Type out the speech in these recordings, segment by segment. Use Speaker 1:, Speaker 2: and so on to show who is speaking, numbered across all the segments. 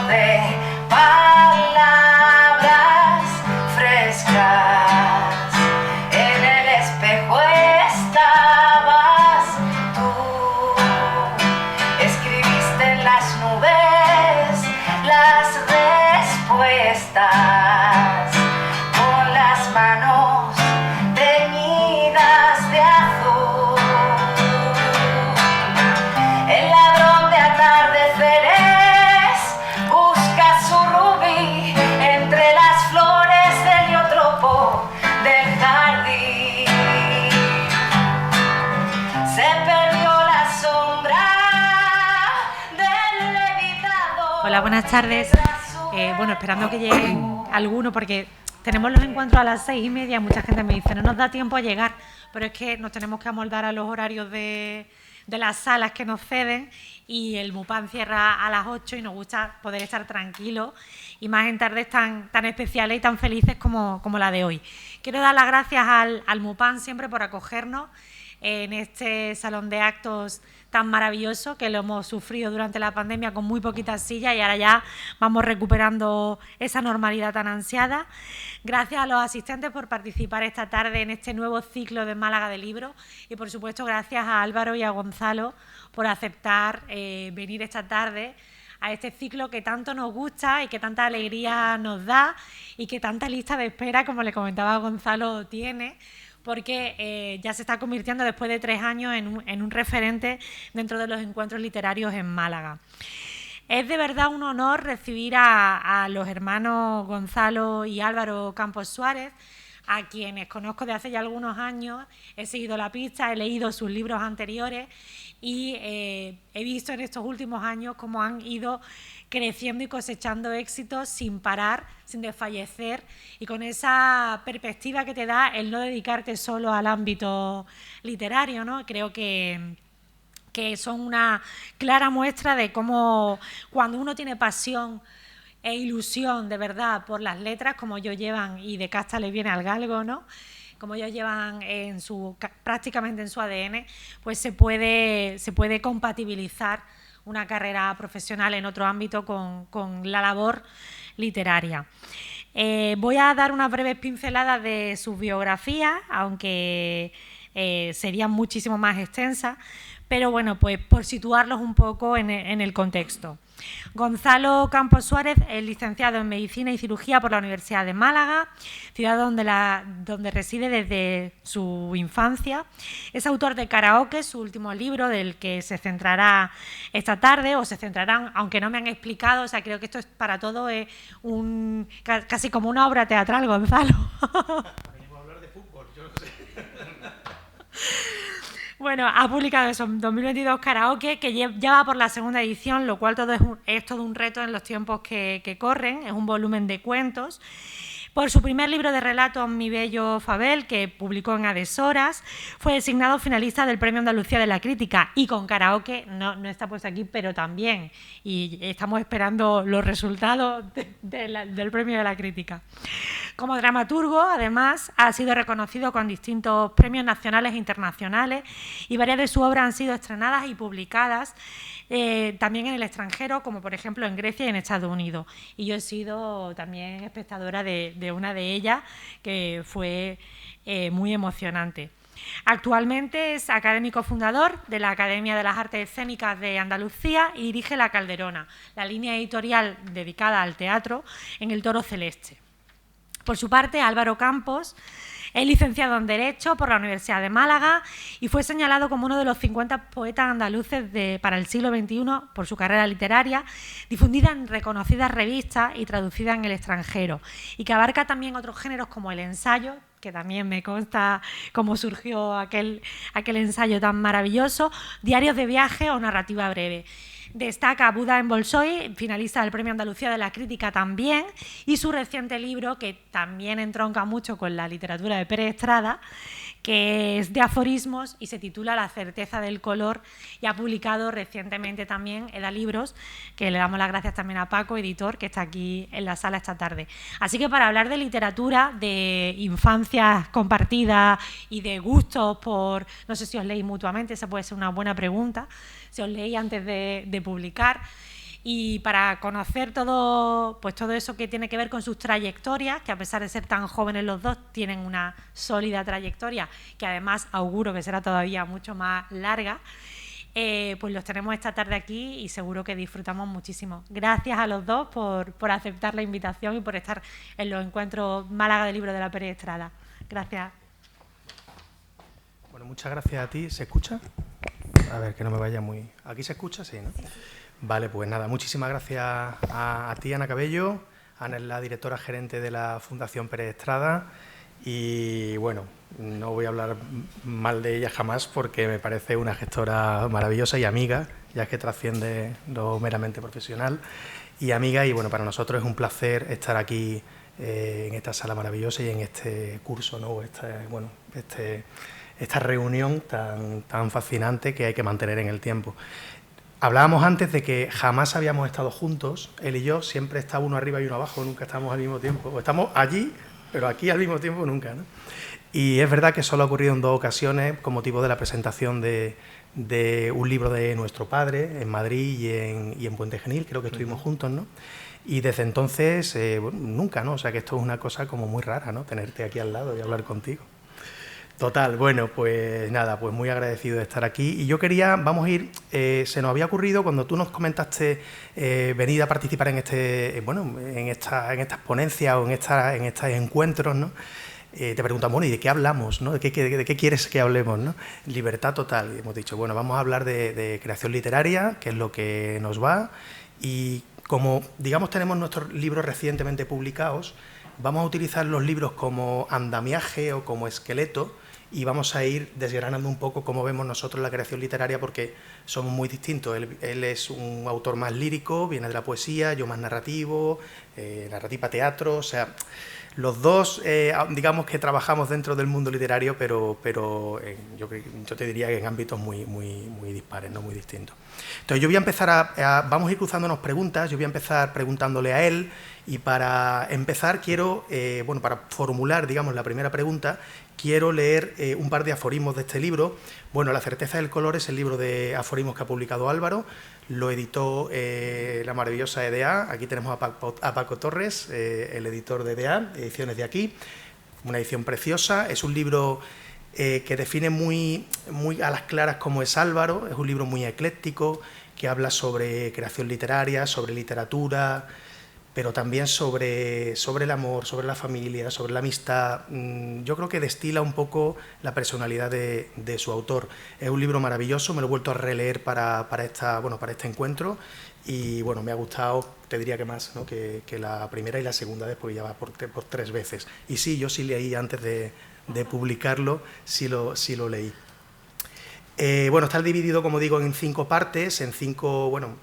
Speaker 1: de palabras frescas. En el espejo estabas tú. Escribiste en las nubes las respuestas con las manos teñidas de azul. El ladrón de atardeceres busca su rubí entre las flores del heliotropo del jardín. Se perdió la sombra del levitador.
Speaker 2: Hola, buenas tardes. Bueno, esperando que lleguen algunos porque tenemos los encuentros a las 6:30. Mucha gente me dice, no nos da tiempo a llegar, pero es que nos tenemos que amoldar a los horarios de las salas que nos ceden, y el MUPAN cierra a las 8 y nos gusta poder estar tranquilos y más en tardes tan especiales y tan felices como la de hoy. Quiero dar las gracias al MUPAN siempre por acogernos en este salón de actos tan maravilloso, que lo hemos sufrido durante la pandemia con muy poquitas sillas y ahora ya vamos recuperando esa normalidad tan ansiada. Gracias a los asistentes por participar esta tarde en este nuevo ciclo de Málaga de Libros y, por supuesto, gracias a Álvaro y a Gonzalo por aceptar venir esta tarde a este ciclo que tanto nos gusta y que tanta alegría nos da y que tanta lista de espera, como le comentaba Gonzalo, tiene, porque ya se está convirtiendo después de 3 años en un referente dentro de los encuentros literarios en Málaga. Es de verdad un honor recibir a los hermanos Gonzalo y Álvaro Campos Suárez, a quienes conozco de hace ya algunos años, he seguido la pista, he leído sus libros anteriores y he visto en estos últimos años cómo han ido creciendo y cosechando éxitos sin parar, sin desfallecer, y con esa perspectiva que te da el no dedicarte solo al ámbito literario, ¿no? Creo que son una clara muestra de cómo cuando uno tiene pasión e ilusión de verdad por las letras, como ellos llevan, y de casta les viene al galgo, ¿no?, como ellos llevan prácticamente en su ADN, pues se puede compatibilizar una carrera profesional en otro ámbito con la labor literaria. Voy a dar unas breves pinceladas de sus biografías, aunque serían muchísimo más extensas, pero bueno, pues por situarlos un poco en el contexto. Gonzalo Campos Suárez es licenciado en Medicina y Cirugía por la Universidad de Málaga, ciudad donde reside desde su infancia. Es autor de Karaoke, su último libro, del que se centrará esta tarde, o se centrarán, aunque no me han explicado. O sea, creo que esto es para todo casi como una obra teatral, Gonzalo.
Speaker 3: Venimos a hablar de fútbol, yo no sé.
Speaker 2: Bueno, ha publicado eso en 2022 Karaoke, que ya va por la segunda edición, lo cual es todo un reto en los tiempos que corren. Es un volumen de cuentos. Por su primer libro de relatos, Mi bello Fabel, que publicó en Adeshoras, fue designado finalista del Premio Andalucía de la Crítica, y con Karaoke no está puesto aquí, pero también, y estamos esperando los resultados del Premio de la Crítica. Como dramaturgo, además, ha sido reconocido con distintos premios nacionales e internacionales, y varias de sus obras han sido estrenadas y publicadas también en el extranjero, como por ejemplo en Grecia y en Estados Unidos. Y yo he sido también espectadora de una de ellas, que fue muy emocionante. Actualmente es académico fundador de la Academia de las Artes Escénicas de Andalucía y dirige La Calderona, la línea editorial dedicada al teatro en el Toro Celeste. Por su parte, Álvaro Campos es licenciado en Derecho por la Universidad de Málaga y fue señalado como uno de los 50 poetas andaluces para el siglo XXI por su carrera literaria, difundida en reconocidas revistas y traducida en el extranjero, y que abarca también otros géneros como el ensayo, que también me consta cómo surgió aquel ensayo tan maravilloso, diarios de viaje o narrativa breve. Destaca Buda en Bolshoi, finalista del Premio Andalucía de la Crítica también, y su reciente libro, que también entronca mucho con la literatura de Pérez Estrada, que es de aforismos y se titula La certeza del color, y ha publicado recientemente también Edalibros, que le damos las gracias también a Paco, editor, que está aquí en la sala esta tarde. Así que para hablar de literatura, de infancias compartidas y de gustos por, no sé si os leéis mutuamente, esa puede ser una buena pregunta, si os leéis antes de publicar, Y para conocer todo, pues todo eso que tiene que ver con sus trayectorias, que a pesar de ser tan jóvenes los dos, tienen una sólida trayectoria, que además auguro que será todavía mucho más larga, pues los tenemos esta tarde aquí y seguro que disfrutamos muchísimo. Gracias a los dos por aceptar la invitación y por estar en los encuentros Málaga del Libro de la Pérez Estrada. Gracias.
Speaker 4: Bueno, muchas gracias a ti. ¿Se escucha? A ver, que no me vaya muy... ¿Aquí se escucha? Sí, ¿no? Sí. Vale, pues nada, muchísimas gracias a ti, Ana Cabello. Ana es la directora gerente de la Fundación Pérez Estrada y, bueno, no voy a hablar mal de ella jamás porque me parece una gestora maravillosa y amiga, ya que trasciende lo meramente profesional y amiga. Y, bueno, para nosotros es un placer estar aquí en esta sala maravillosa y en este curso, ¿no? Esta reunión tan fascinante que hay que mantener en el tiempo. Hablábamos antes de que jamás habíamos estado juntos, él y yo, siempre está uno arriba y uno abajo, nunca estamos al mismo tiempo. O estamos allí, pero aquí al mismo tiempo nunca, ¿no? Y es verdad que solo ha ocurrido en 2 ocasiones con motivo de la presentación de un libro de nuestro padre en Madrid y en Puente Genil, creo que estuvimos juntos, ¿no? Y desde entonces, nunca, ¿no? O sea que esto es una cosa como muy rara, ¿no? Tenerte aquí al lado y hablar contigo. Total, bueno, pues nada, pues muy agradecido de estar aquí. Y yo quería, vamos a ir, se nos había ocurrido cuando tú nos comentaste venir a participar en en estas ponencias o en estos encuentros, ¿no? Te preguntamos, bueno, ¿y de qué hablamos, no? ¿De qué quieres que hablemos, no? Libertad total. Y hemos dicho, bueno, vamos a hablar de creación literaria, que es lo que nos va. Y como, digamos, tenemos nuestros libros recientemente publicados, vamos a utilizar los libros como andamiaje o como esqueleto y vamos a ir desgranando un poco cómo vemos nosotros la creación literaria porque somos muy distintos. Él es un autor más lírico, viene de la poesía, yo más narrativo, narrativa teatro, o sea, los dos digamos que trabajamos dentro del mundo literario, pero yo te diría que en ámbitos muy dispares, no muy distintos. Entonces yo voy a empezar vamos a ir cruzándonos preguntas, yo voy a empezar preguntándole a él y para empezar quiero, para formular, digamos, la primera pregunta, quiero leer un par de aforismos de este libro. Bueno, La certeza del color es el libro de aforismos que ha publicado Álvaro, lo editó la maravillosa EDA, aquí tenemos a Paco Torres, el editor de EDA, Ediciones de Aquí, una edición preciosa, es un libro que define muy a las claras cómo es Álvaro, es un libro muy ecléctico, que habla sobre creación literaria, sobre literatura, pero también sobre el amor, sobre la familia, sobre la amistad. Yo creo que destila un poco la personalidad de su autor. Es un libro maravilloso, me lo he vuelto a releer para este encuentro y bueno, me ha gustado, te diría que más, ¿no? que la primera y la segunda vez, porque ya va por 3 veces. Y sí, yo sí leí antes de publicarlo, sí lo leí. Está dividido, como digo, en 5 partes, podemos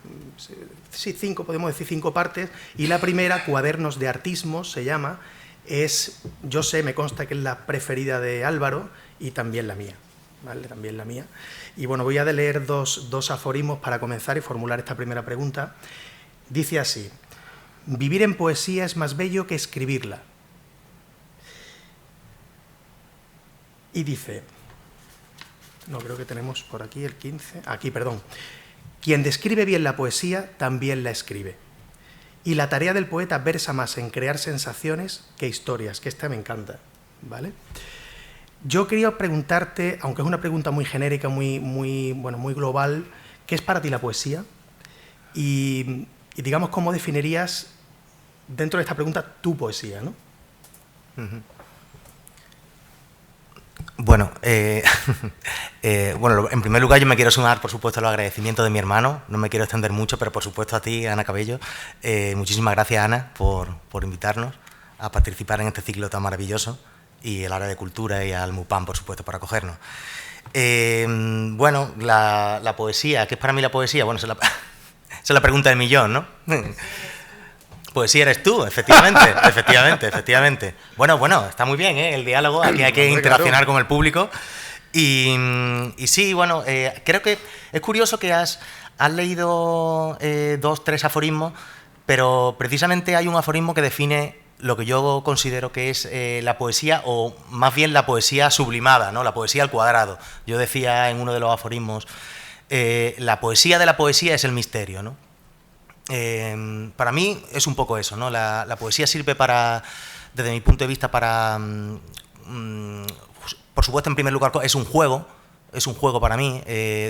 Speaker 4: decir 5 partes, y la primera, Cuadernos de Artismos, se llama, me consta que es la preferida de Álvaro y también la mía, ¿vale? También la mía. Y bueno, voy a leer dos aforismos para comenzar y formular esta primera pregunta. Dice así: vivir en poesía es más bello que escribirla. Y dice... No, creo que tenemos por aquí el 15. Aquí, perdón. Quien describe bien la poesía, también la escribe. Y la tarea del poeta versa más en crear sensaciones que historias, que esta me encanta, ¿vale? Yo quería preguntarte, aunque es una pregunta muy genérica, muy global, ¿qué es para ti la poesía? Y digamos, ¿cómo definirías dentro de esta pregunta tu poesía, ¿no?
Speaker 5: Uh-huh. Bueno, en primer lugar yo me quiero sumar, por supuesto, a los agradecimientos de mi hermano. No me quiero extender mucho, pero por supuesto a ti, Ana Cabello. Muchísimas gracias, Ana, por invitarnos a participar en este ciclo tan maravilloso y el área de cultura y al MUPAM, por supuesto, por acogernos. La poesía, ¿qué es para mí la poesía? Bueno, esa es la pregunta del millón, ¿no? Poesía eres tú, efectivamente. Bueno, está muy bien, el diálogo, aquí hay que interaccionar con el público. Y sí, creo que es curioso que has leído 2, 3 aforismos, pero precisamente hay un aforismo que define lo que yo considero que es la poesía, o más bien la poesía sublimada, ¿no? La poesía al cuadrado. Yo decía en uno de los aforismos, la poesía de la poesía es el misterio, ¿no? Para mí es un poco eso, ¿no? La poesía sirve para, desde mi punto de vista, para, por supuesto, en primer lugar, es un juego para mí,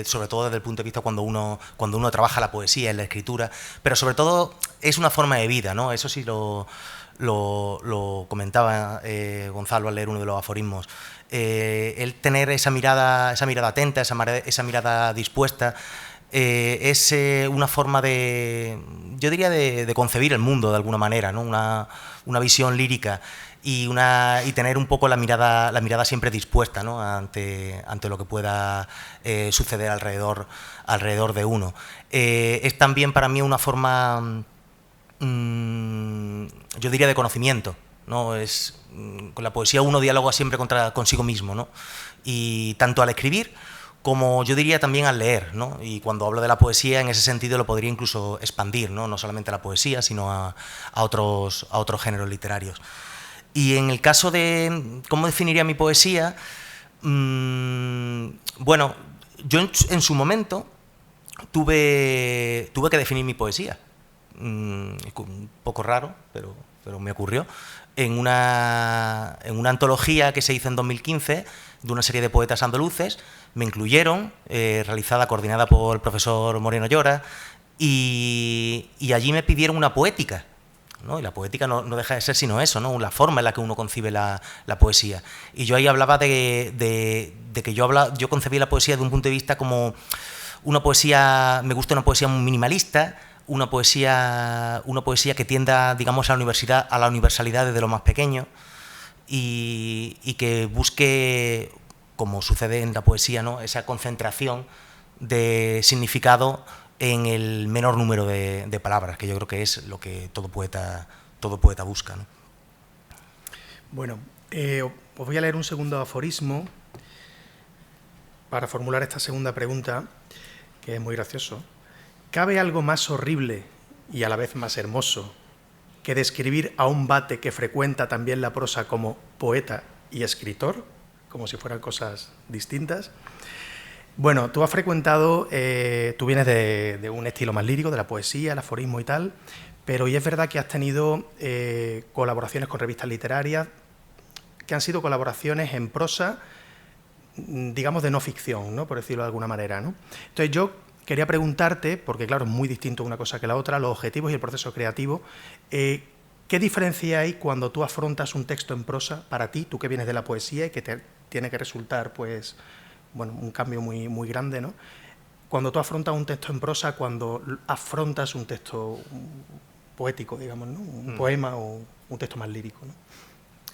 Speaker 5: sobre todo desde el punto de vista cuando uno trabaja la poesía, en la escritura, pero sobre todo es una forma de vida, ¿no? Eso sí lo comentaba Gonzalo al leer uno de los aforismos. El tener esa mirada atenta, esa mirada dispuesta, es una forma yo diría, de concebir el mundo de alguna manera, ¿no? Una visión lírica y tener un poco la mirada siempre dispuesta, ¿no? ante lo que pueda suceder alrededor de uno. Es también para mí una forma, yo diría, de conocimiento, ¿no? Con la poesía uno dialoga siempre consigo mismo, ¿no? Y tanto al escribir como yo diría también al leer, ¿no? Y cuando hablo de la poesía, en ese sentido lo podría incluso expandir, no solamente a la poesía, sino a otros géneros literarios. Y en el caso de cómo definiría mi poesía, bueno, yo en su momento tuve que definir mi poesía. Un poco raro, pero me ocurrió. En una antología que se hizo en 2015 de una serie de poetas andaluces, me incluyeron, coordinada por el profesor Moreno Llora, y allí me pidieron una poética, ¿no? Y la poética no deja de ser sino eso, ¿no? La forma en la que uno concibe la poesía. Y yo ahí hablaba de que yo concebí la poesía de un punto de vista como una poesía, me gusta una poesía muy minimalista, una poesía que tienda, digamos, a la universalidad desde lo más pequeño y que busque, como sucede en la poesía, ¿no? Esa concentración de significado en el menor número de palabras, que yo creo que es lo que todo poeta busca, ¿no?
Speaker 4: Bueno, os voy a leer un segundo aforismo para formular esta segunda pregunta, que es muy gracioso. ¿Cabe algo más horrible y a la vez más hermoso que describir a un vate que frecuenta también la prosa como poeta y escritor, como si fueran cosas distintas? Bueno, tú has frecuentado, tú vienes de un estilo más lírico, de la poesía, el aforismo y tal, pero y es verdad que has tenido colaboraciones con revistas literarias que han sido colaboraciones en prosa, digamos, de no ficción, ¿no? Por decirlo de alguna manera, ¿no? Entonces yo quería preguntarte, porque claro, es muy distinto una cosa que la otra, los objetivos y el proceso creativo, ¿qué diferencia hay cuando tú afrontas un texto en prosa para ti, tú que vienes de la poesía y que te tiene que resultar, pues, bueno, un cambio muy, muy grande, ¿no? Cuando tú afrontas un texto en prosa, cuando afrontas un texto poético, digamos, ¿no? Un poema o un texto más lírico, ¿no?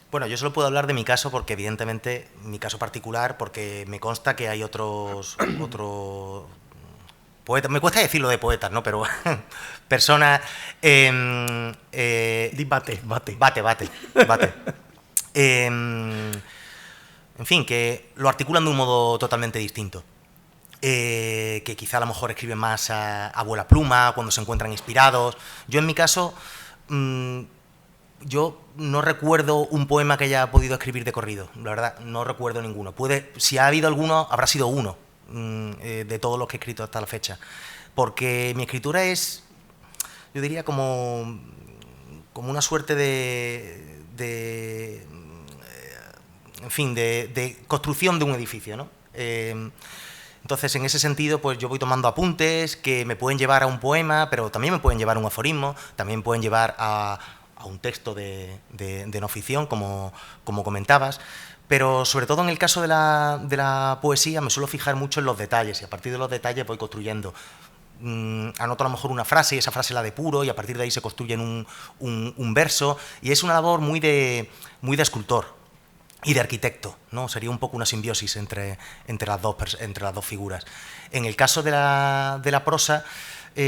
Speaker 5: Bueno, yo solo puedo hablar de mi caso porque, evidentemente, mi caso particular, porque me consta que hay otros poetas, me cuesta decirlo de poetas, ¿no? Pero personas...
Speaker 4: Bate.
Speaker 5: En fin, que lo articulan de un modo totalmente distinto. Que quizá a lo mejor escriben más a vuela pluma, cuando se encuentran inspirados. Yo, en mi caso, yo no recuerdo un poema que haya podido escribir de corrido, la verdad, no recuerdo ninguno. Si ha habido alguno, habrá sido uno de todos los que he escrito hasta la fecha. Porque mi escritura es, yo diría, como una suerte de construcción de un edificio, ¿no? Entonces, en ese sentido, pues yo voy tomando apuntes que me pueden llevar a un poema, pero también me pueden llevar a un aforismo, también pueden llevar a un texto de no ficción, como comentabas. Pero sobre todo en el caso de la poesía me suelo fijar mucho en los detalles y a partir de los detalles voy construyendo. Anoto a lo mejor una frase y esa frase la depuro y a partir de ahí se construye un verso y es una labor muy de escultor y de arquitecto, ¿no? Sería un poco una simbiosis entre las dos figuras. En el caso de la prosa, yo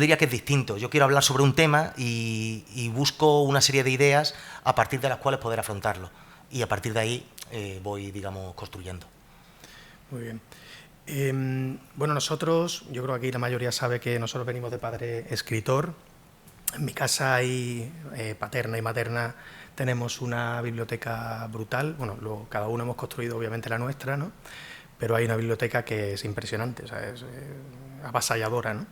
Speaker 5: diría que es distinto. Yo quiero hablar sobre un tema y busco una serie de ideas a partir de las cuales poder afrontarlo. Y a partir de ahí voy, digamos, construyendo.
Speaker 4: Muy bien. Bueno, nosotros, yo creo que aquí la mayoría sabe que nosotros venimos de padre escritor. En mi casa hay paterna y materna, tenemos una biblioteca brutal. Bueno, cada uno hemos construido obviamente la nuestra, ¿no? Pero hay una biblioteca que es impresionante, o sea, es avasalladora, ¿no?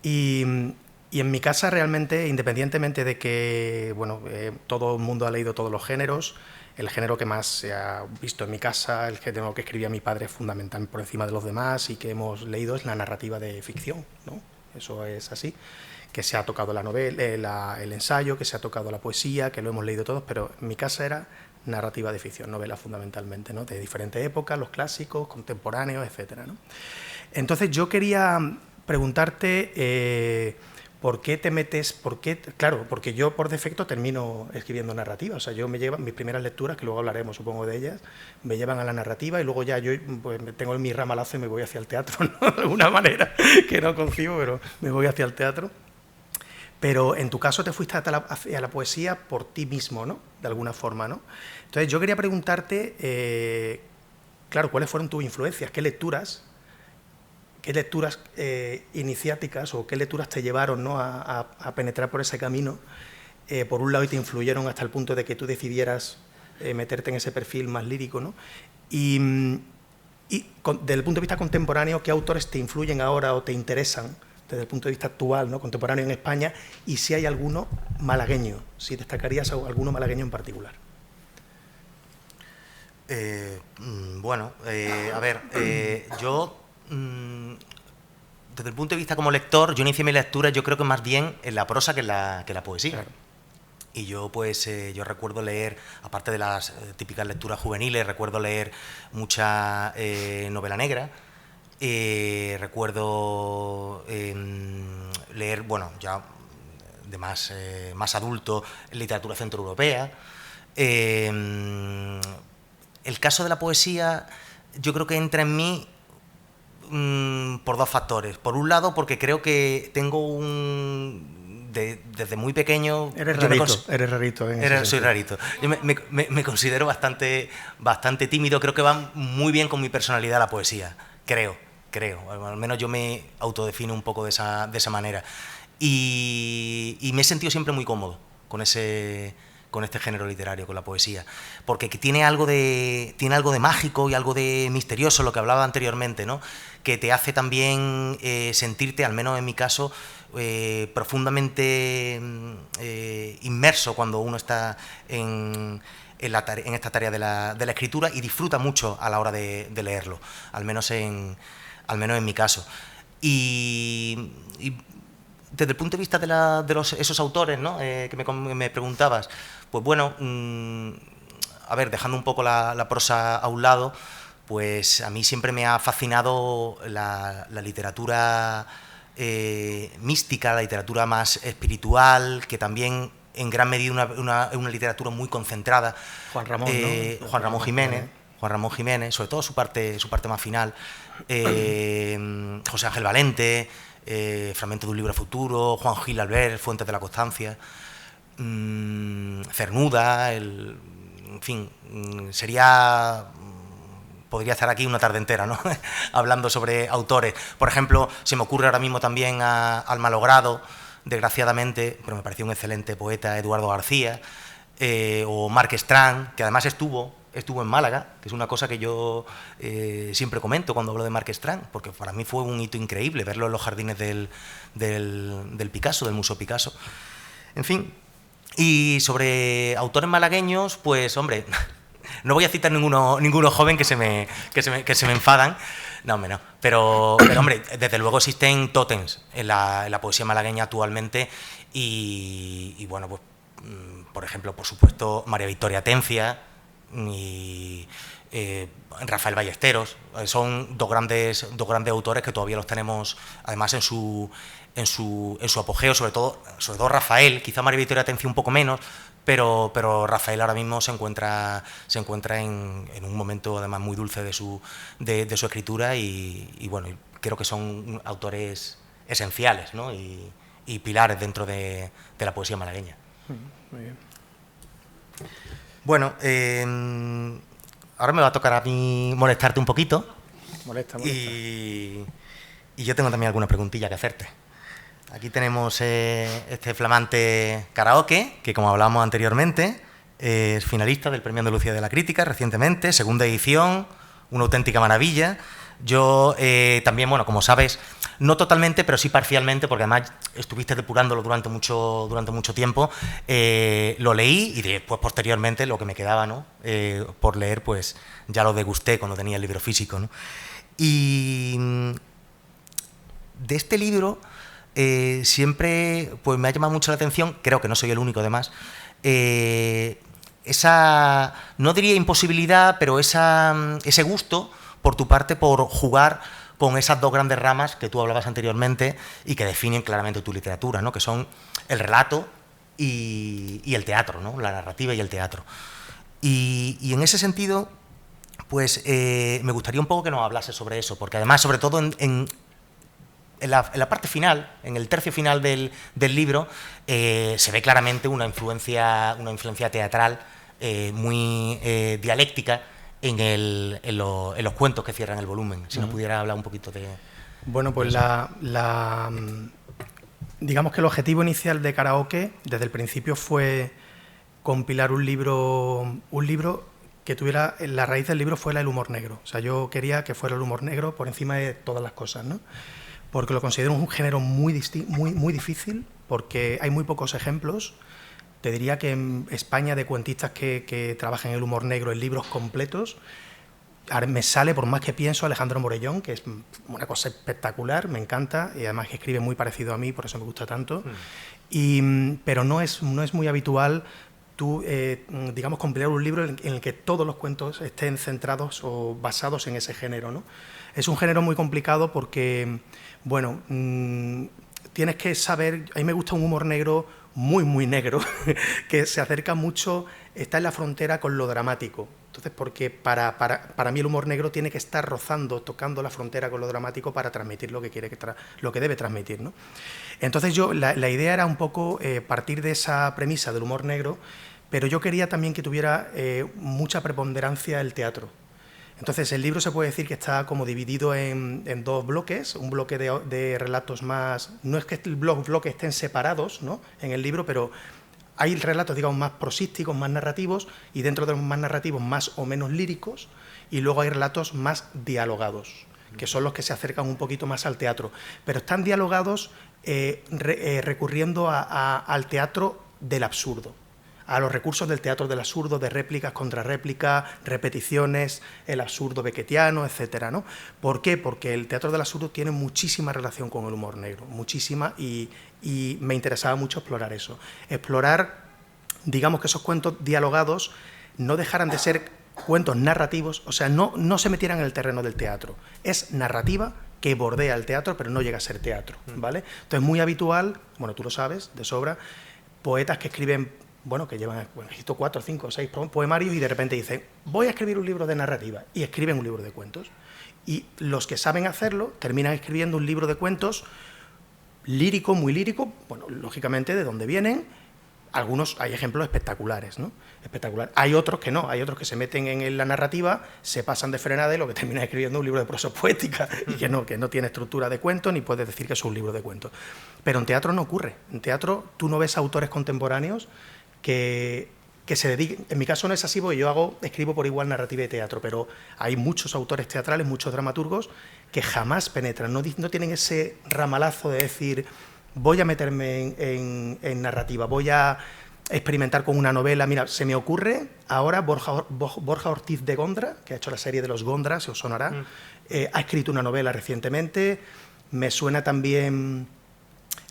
Speaker 4: Y en mi casa realmente, independientemente de que bueno, todo el mundo ha leído todos los géneros, el género que más se ha visto en mi casa, el género que escribía mi padre fundamental por encima de los demás y que hemos leído es la narrativa de ficción, ¿no? Eso es así, que se ha tocado la novela, el ensayo, que se ha tocado la poesía, que lo hemos leído todos, pero en mi casa era narrativa de ficción, novela fundamentalmente, ¿no? De diferentes épocas, los clásicos, contemporáneos, etcétera, ¿no? Entonces yo quería preguntarte ¿por qué te metes? Claro, porque yo por defecto termino escribiendo narrativa, o sea, mis primeras lecturas, que luego hablaremos supongo de ellas, me llevan a la narrativa y luego ya yo pues, tengo mi ramalazo y me voy hacia el teatro, ¿no? De alguna manera, que no concibo, pero me voy hacia el teatro. Pero en tu caso te fuiste hacia la poesía por ti mismo, ¿no? De alguna forma, ¿no? Entonces yo quería preguntarte, claro, ¿cuáles fueron tus influencias? ¿Qué lecturas iniciáticas o qué lecturas te llevaron, ¿no? a penetrar por ese camino, por un lado, y te influyeron hasta el punto de que tú decidieras meterte en ese perfil más lírico, ¿no? Y desde el punto de vista contemporáneo, ¿qué autores te influyen ahora o te interesan desde el punto de vista actual, ¿no? Contemporáneo en España? Y si hay alguno malagueño, si destacarías alguno malagueño en particular.
Speaker 5: Bueno, a ver, yo... desde el punto de vista como lector, yo inicié mi lectura yo creo que más bien en la prosa que en la poesía. Claro. Y yo pues yo recuerdo leer, aparte de las típicas lecturas juveniles, recuerdo leer mucha novela negra, recuerdo leer, bueno, ya de más adulto, literatura centroeuropea. El caso de la poesía yo creo que entra en mí por dos factores. Por un lado, porque creo que tengo desde muy pequeño...
Speaker 4: Eres rarito.
Speaker 5: Soy rarito. Yo me considero bastante tímido. Creo que va muy bien con mi personalidad la poesía. Creo. Al menos yo me autodefino un poco de esa manera. Y me he sentido siempre muy cómodo con este género literario, con la poesía, porque tiene algo de mágico y algo de misterioso, lo que hablaba anteriormente, ¿no? Que te hace también sentirte, al menos en mi caso, profundamente inmerso cuando uno está en esta tarea de la escritura y disfruta mucho a la hora de leerlo, al menos en mi caso. Y desde el punto de vista de esos autores, ¿no? Que me preguntabas, pues bueno, a ver, dejando un poco la prosa a un lado, pues a mí siempre me ha fascinado la literatura mística, la literatura más espiritual, que también en gran medida una literatura muy concentrada.
Speaker 4: Juan Ramón, ¿no?
Speaker 5: Juan Ramón Jiménez, sobre todo su parte más final, José Ángel Valente, Fragmento de un libro futuro, Juan Gil Albert, Fuentes de la Constancia, Cernuda, en fin, podría estar aquí una tarde entera, ¿no? Hablando sobre autores. Por ejemplo, se me ocurre ahora mismo también al malogrado, desgraciadamente, pero me pareció un excelente poeta, Eduardo García, o Marc Strand, que además estuvo en Málaga, que es una cosa que yo siempre comento cuando hablo de Marc Strand, porque para mí fue un hito increíble verlo en los jardines del Picasso, del Museo Picasso. En fin, y sobre autores malagueños, pues hombre, no voy a citar ninguno joven que se me enfadan, no, hombre, no. Pero hombre, desde luego existen tótems en la poesía malagueña actualmente y bueno, pues por ejemplo, por supuesto, María Victoria Atencia y Rafael Ballesteros, son dos grandes autores que todavía los tenemos además en su apogeo, sobre todo Rafael, quizá María Victoria Atencia un poco menos, pero Rafael ahora mismo se encuentra en un momento además muy dulce de su escritura y bueno, creo que son autores esenciales, ¿no? y pilares dentro de la poesía malagueña.
Speaker 4: Muy bien.
Speaker 5: Bueno, ahora me va a tocar a mí molestarte un poquito.
Speaker 4: Molesta.
Speaker 5: Y yo tengo también alguna preguntilla que hacerte. Aquí tenemos este flamante karaoke, que como hablábamos anteriormente, es finalista del Premio Andalucía de la Crítica recientemente, segunda edición, una auténtica maravilla. Yo también, bueno, como sabes, no totalmente, pero sí parcialmente, porque además estuviste depurándolo durante mucho tiempo. Lo leí y después, posteriormente, lo que me quedaba, ¿no? Por leer, pues ya lo degusté cuando tenía el libro físico, ¿no? Y de este libro siempre pues, me ha llamado mucho la atención, creo que no soy el único además, esa, no diría imposibilidad, pero ese gusto por tu parte por jugar con esas dos grandes ramas que tú hablabas anteriormente y que definen claramente tu literatura, ¿no? Que son el relato y el teatro, ¿no? La narrativa y el teatro. Y en ese sentido, pues me gustaría un poco que nos hablase sobre eso, porque además, sobre todo en la parte final, en el tercio final del libro, se ve claramente una influencia teatral muy dialéctica en los cuentos que cierran el volumen. Si nos pudiera hablar un poquito de...
Speaker 4: Bueno, pues digamos que el objetivo inicial de Karaoke desde el principio fue compilar un libro que tuviera, la raíz del libro fuera el humor negro. O sea, yo quería que fuera el humor negro por encima de todas las cosas, ¿no? Porque lo considero un género muy difícil, porque hay muy pocos ejemplos. Te diría que en España de cuentistas que trabajan el humor negro en libros completos, ahora me sale, por más que pienso, Alejandro Morellón, que es una cosa espectacular, me encanta, y además que escribe muy parecido a mí, por eso me gusta tanto. Pero no es muy habitual tú, digamos, compilar un libro en el que todos los cuentos estén centrados o basados en ese género, ¿no? Es un género muy complicado porque, bueno, tienes que saber, a mí me gusta un humor negro muy negro, que se acerca mucho, está en la frontera con lo dramático. Entonces, porque para mí el humor negro tiene que estar rozando, tocando la frontera con lo dramático para transmitir lo que lo que debe transmitir, ¿no? Entonces la idea era un poco partir de esa premisa del humor negro, pero yo quería también que tuviera mucha preponderancia el teatro. Entonces el libro se puede decir que está como dividido en dos bloques, un bloque de relatos más, no es que los bloques estén separados, ¿no?, en el libro, pero hay relatos, digamos, más prosísticos, más narrativos, y dentro de los más narrativos más o menos líricos, y luego hay relatos más dialogados, que son los que se acercan un poquito más al teatro, pero están dialogados recurriendo al teatro del absurdo, a los recursos del teatro del absurdo, de réplicas, contrarréplicas, repeticiones, el absurdo beckettiano, etcétera, ¿no? ¿Por qué? Porque el teatro del absurdo tiene muchísima relación con el humor negro, muchísima, y me interesaba mucho explorar eso. Explorar, digamos, que esos cuentos dialogados no dejaran de ser cuentos narrativos, o sea, no se metieran en el terreno del teatro. Es narrativa que bordea el teatro, pero no llega a ser teatro, ¿vale? Entonces, muy habitual, bueno, tú lo sabes, de sobra, poetas que escriben, bueno, que llevan, bueno, escrito 4, 5, 6 poemarios y de repente dicen, voy a escribir un libro de narrativa, y escriben un libro de cuentos. Y los que saben hacerlo terminan escribiendo un libro de cuentos lírico, muy lírico, bueno, lógicamente de dónde vienen. Algunos, hay ejemplos espectaculares, ¿no? Espectacular. Hay otros que no, hay otros que se meten en la narrativa, se pasan de frenada y lo que terminan escribiendo un libro de prosa poética y que no tiene estructura de cuento ni puedes decir que es un libro de cuentos. Pero en teatro no ocurre. En teatro tú no ves autores contemporáneos que se dediquen. En mi caso no es así porque yo escribo por igual narrativa y teatro, pero hay muchos autores teatrales, muchos dramaturgos que jamás penetran, no tienen ese ramalazo de decir voy a meterme en narrativa, voy a experimentar con una novela. Mira, se me ocurre ahora Borja Ortiz de Gondra, que ha hecho la serie de los Gondra, se os sonará, ha escrito una novela recientemente. Me suena también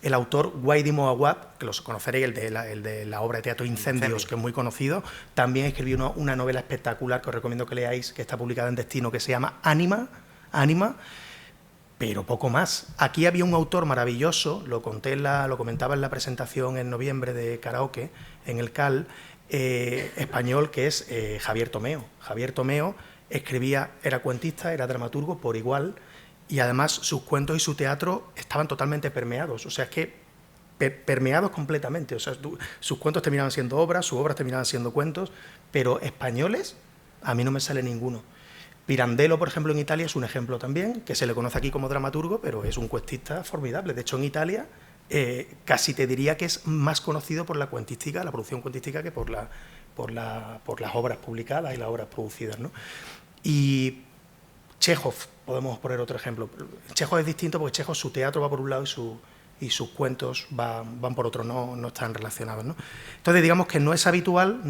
Speaker 4: el autor Guaidi Moawad, que los conoceréis, el de la obra de teatro Incendios, que es muy conocido. También escribió una novela espectacular que os recomiendo que leáis, que está publicada en Destino, que se llama Ánima, pero poco más. Aquí había un autor maravilloso, lo comentaba en la presentación en noviembre de Karaoke, en el CAL, español, que es Javier Tomeo. Javier Tomeo escribía, era cuentista, era dramaturgo por igual, y además sus cuentos y su teatro estaban totalmente permeados, o sea, es que permeados completamente, o sea, sus cuentos terminaban siendo obras, sus obras terminaban siendo cuentos, pero españoles a mí no me sale ninguno. Pirandello, por ejemplo, en Italia es un ejemplo también, que se le conoce aquí como dramaturgo, pero es un cuentista formidable. De hecho, en Italia casi te diría que es más conocido por la cuentística, la producción cuentística, que por las obras publicadas y las obras producidas, ¿no? Y Chekhov, podemos poner otro ejemplo. Chejov es distinto porque Chejov, su teatro va por un lado y sus cuentos van por otro, no están relacionados, ¿no? Entonces, digamos que no es habitual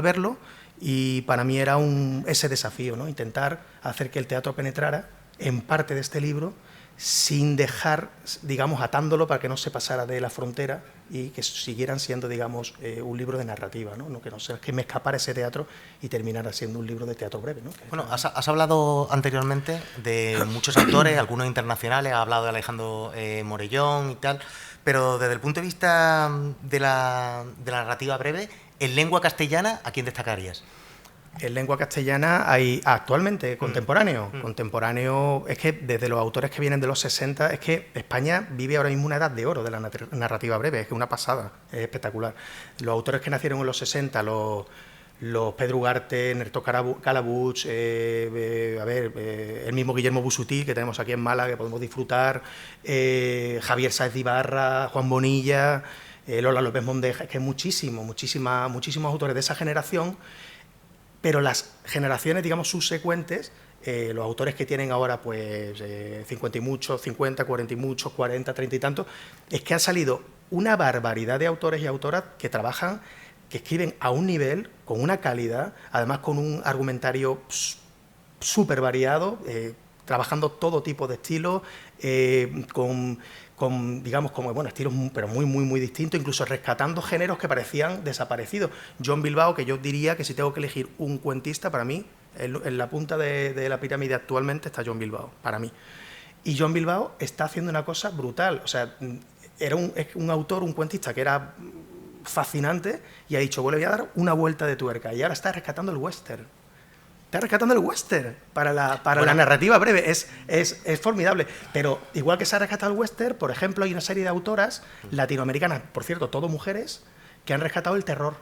Speaker 4: verlo, y para mí era ese desafío, ¿no? Intentar hacer que el teatro penetrara en parte de este libro sin dejar, digamos, atándolo para que no se pasara de la frontera y que siguieran siendo, digamos, un libro de narrativa, ¿no? Que no sea que me escapara ese teatro y terminara siendo un libro de teatro breve, ¿no?
Speaker 5: Bueno, has hablado anteriormente de muchos autores, algunos internacionales, has hablado de Alejandro Morellón y tal, pero desde el punto de vista de la narrativa breve, en lengua castellana, ¿a quién destacarías?
Speaker 4: En lengua castellana hay actualmente contemporáneo, es que desde los autores que vienen de los 60, es que España vive ahora mismo una edad de oro de la narrativa breve, es que una pasada, es espectacular. Los autores que nacieron en los 60, los Pedro Ugarte, Ernesto Calabuch, el mismo Guillermo Busutí, que tenemos aquí en Málaga, que podemos disfrutar, Javier Sáez de Ibarra, Juan Bonilla, Lola López Mondeja, es que muchísimos autores de esa generación, pero las generaciones, digamos, subsecuentes, los autores que tienen ahora, pues, 50 y muchos, 50, 40 y muchos, 40, 30 y tantos, es que ha salido una barbaridad de autores y autoras que trabajan, que escriben a un nivel, con una calidad, además con un argumentario súper variado, trabajando todo tipo de estilos, digamos, estilos pero muy distintos, incluso rescatando géneros que parecían desaparecidos. John Bilbao, que yo diría que si tengo que elegir un cuentista, para mí, en la punta de la pirámide actualmente está John Bilbao, para mí. Y John Bilbao está haciendo una cosa brutal, o sea, era un autor, un cuentista que era fascinante y ha dicho, bueno, le voy a dar una vuelta de tuerca, y ahora está rescatando el western. Está rescatando el western para la narrativa breve, es formidable. Pero igual que se ha rescatado el western, por ejemplo, hay una serie de autoras latinoamericanas, por cierto, todo mujeres, que han rescatado el terror.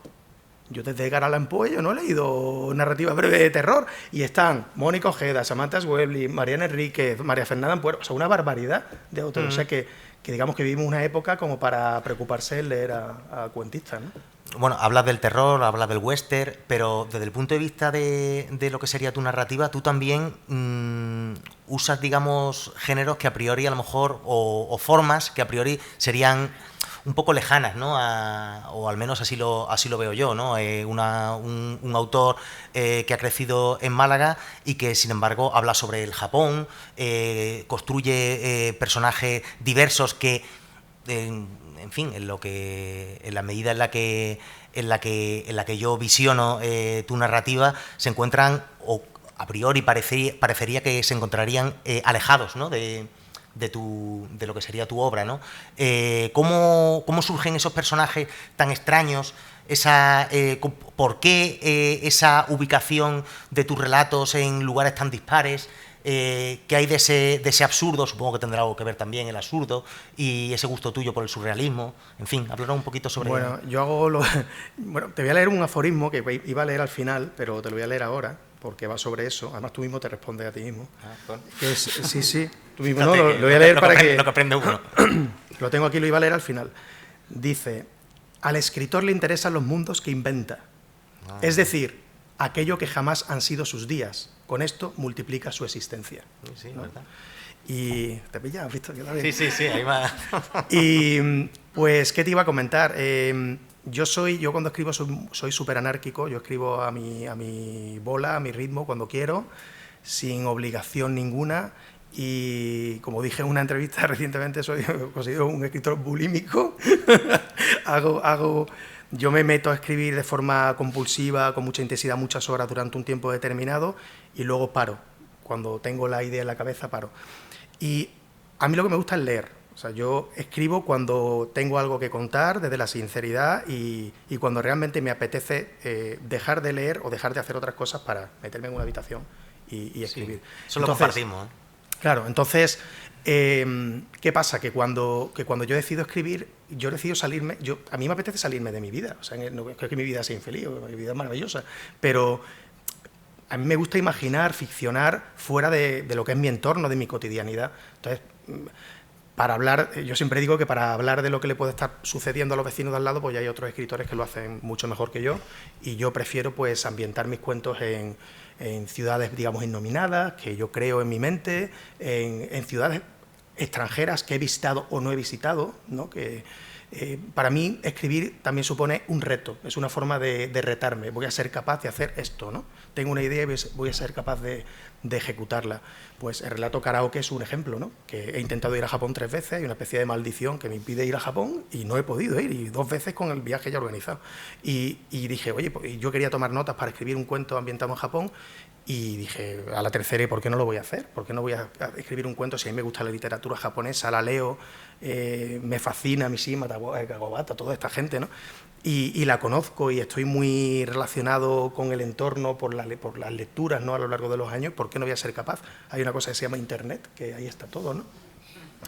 Speaker 4: Yo desde Edgar Allan Poe yo no he leído narrativa breve de terror, y están Mónica Ojeda, Samantha Schweblin, Mariana Enríquez, María Fernanda Ampuero, o sea, una barbaridad de autores. O sea, que digamos que vivimos una época como para preocuparse en leer a cuentistas, ¿no?
Speaker 5: Bueno, hablas del terror, hablas del western, pero desde el punto de vista de lo que sería tu narrativa, tú también usas, digamos, géneros que a priori a lo mejor, o formas que a priori serían un poco lejanas, ¿no? O al menos así lo veo yo, ¿no? Un autor que ha crecido en Málaga y que, sin embargo, habla sobre el Japón, construye personajes diversos que, en fin, en la medida en la que yo visiono tu narrativa, se encuentran, o a priori parecería que se encontrarían alejados, ¿no? de lo que sería tu obra, ¿no? ¿Cómo surgen esos personajes tan extraños? ¿Por qué esa ubicación de tus relatos en lugares tan dispares? ¿Qué hay de ese absurdo? Supongo que tendrá algo que ver también el absurdo y ese gusto tuyo por el surrealismo. En fin, hablar un poquito sobre...
Speaker 4: Bueno, yo hago Bueno, te voy a leer un aforismo que iba a leer al final, pero te lo voy a leer ahora, porque va sobre eso. Además, tú mismo te respondes a ti mismo. Sí. Tú mismo, no, lo voy a leer para que...
Speaker 5: Lo que aprende uno.
Speaker 4: Lo tengo aquí, lo iba a leer al final. Dice, al escritor le interesan los mundos que inventa. Es decir, aquello que jamás han sido sus días. Con esto multiplica su existencia.
Speaker 5: Sí,
Speaker 4: ¿no?
Speaker 5: ¿verdad?
Speaker 4: Y te pillas, ¿has visto?
Speaker 5: Sí, ahí va.
Speaker 4: Y pues, ¿qué te iba a comentar? Yo cuando escribo soy súper anárquico, yo escribo a mi bola, a mi ritmo, cuando quiero, sin obligación ninguna, y como dije en una entrevista recientemente, considero un escritor bulímico. Yo me meto a escribir de forma compulsiva, con mucha intensidad, muchas horas durante un tiempo determinado, y luego paro. Cuando tengo la idea en la cabeza, paro. Y a mí lo que me gusta es leer. O sea, yo escribo cuando tengo algo que contar, desde la sinceridad, y cuando realmente me apetece dejar de leer o dejar de hacer otras cosas para meterme en una habitación y escribir.
Speaker 5: Sí, eso lo compartimos, ¿eh?
Speaker 4: Claro, entonces, ¿qué pasa? Que cuando yo decido escribir, yo decido salirme, a mí me apetece salirme de mi vida. O sea, no creo que mi vida sea infeliz, mi vida es maravillosa, pero a mí me gusta imaginar, ficcionar fuera de lo que es mi entorno, de mi cotidianidad. Entonces, para hablar, yo siempre digo que para hablar de lo que le puede estar sucediendo a los vecinos de al lado, pues ya hay otros escritores que lo hacen mucho mejor que yo, y yo prefiero pues ambientar mis cuentos en ciudades, digamos, innominadas, que yo creo en mi mente, en ciudades extranjeras que he visitado o no he visitado, ¿no? Que para mí escribir también supone un reto, es una forma de retarme, voy a ser capaz de hacer esto, ¿no? Tengo una idea y voy a ser capaz de ejecutarla. Pues el relato Karaoke es un ejemplo, ¿no? Que he intentado ir a Japón 3 veces, hay una especie de maldición que me impide ir a Japón y no he podido ir, y 2 veces con el viaje ya organizado. Y dije, oye, pues yo quería tomar notas para escribir un cuento ambientado en Japón, y dije, a la tercera, ¿y por qué no lo voy a hacer? ¿Por qué no voy a escribir un cuento si a mí me gusta la literatura japonesa, la leo, me fascina Mishima, Kawabata, toda esta gente, ¿no? Y la conozco y estoy muy relacionado con el entorno por las lecturas, ¿no? A lo largo de los años. ¿Por qué no voy a ser capaz? Hay una cosa que se llama Internet, que ahí está todo, ¿no?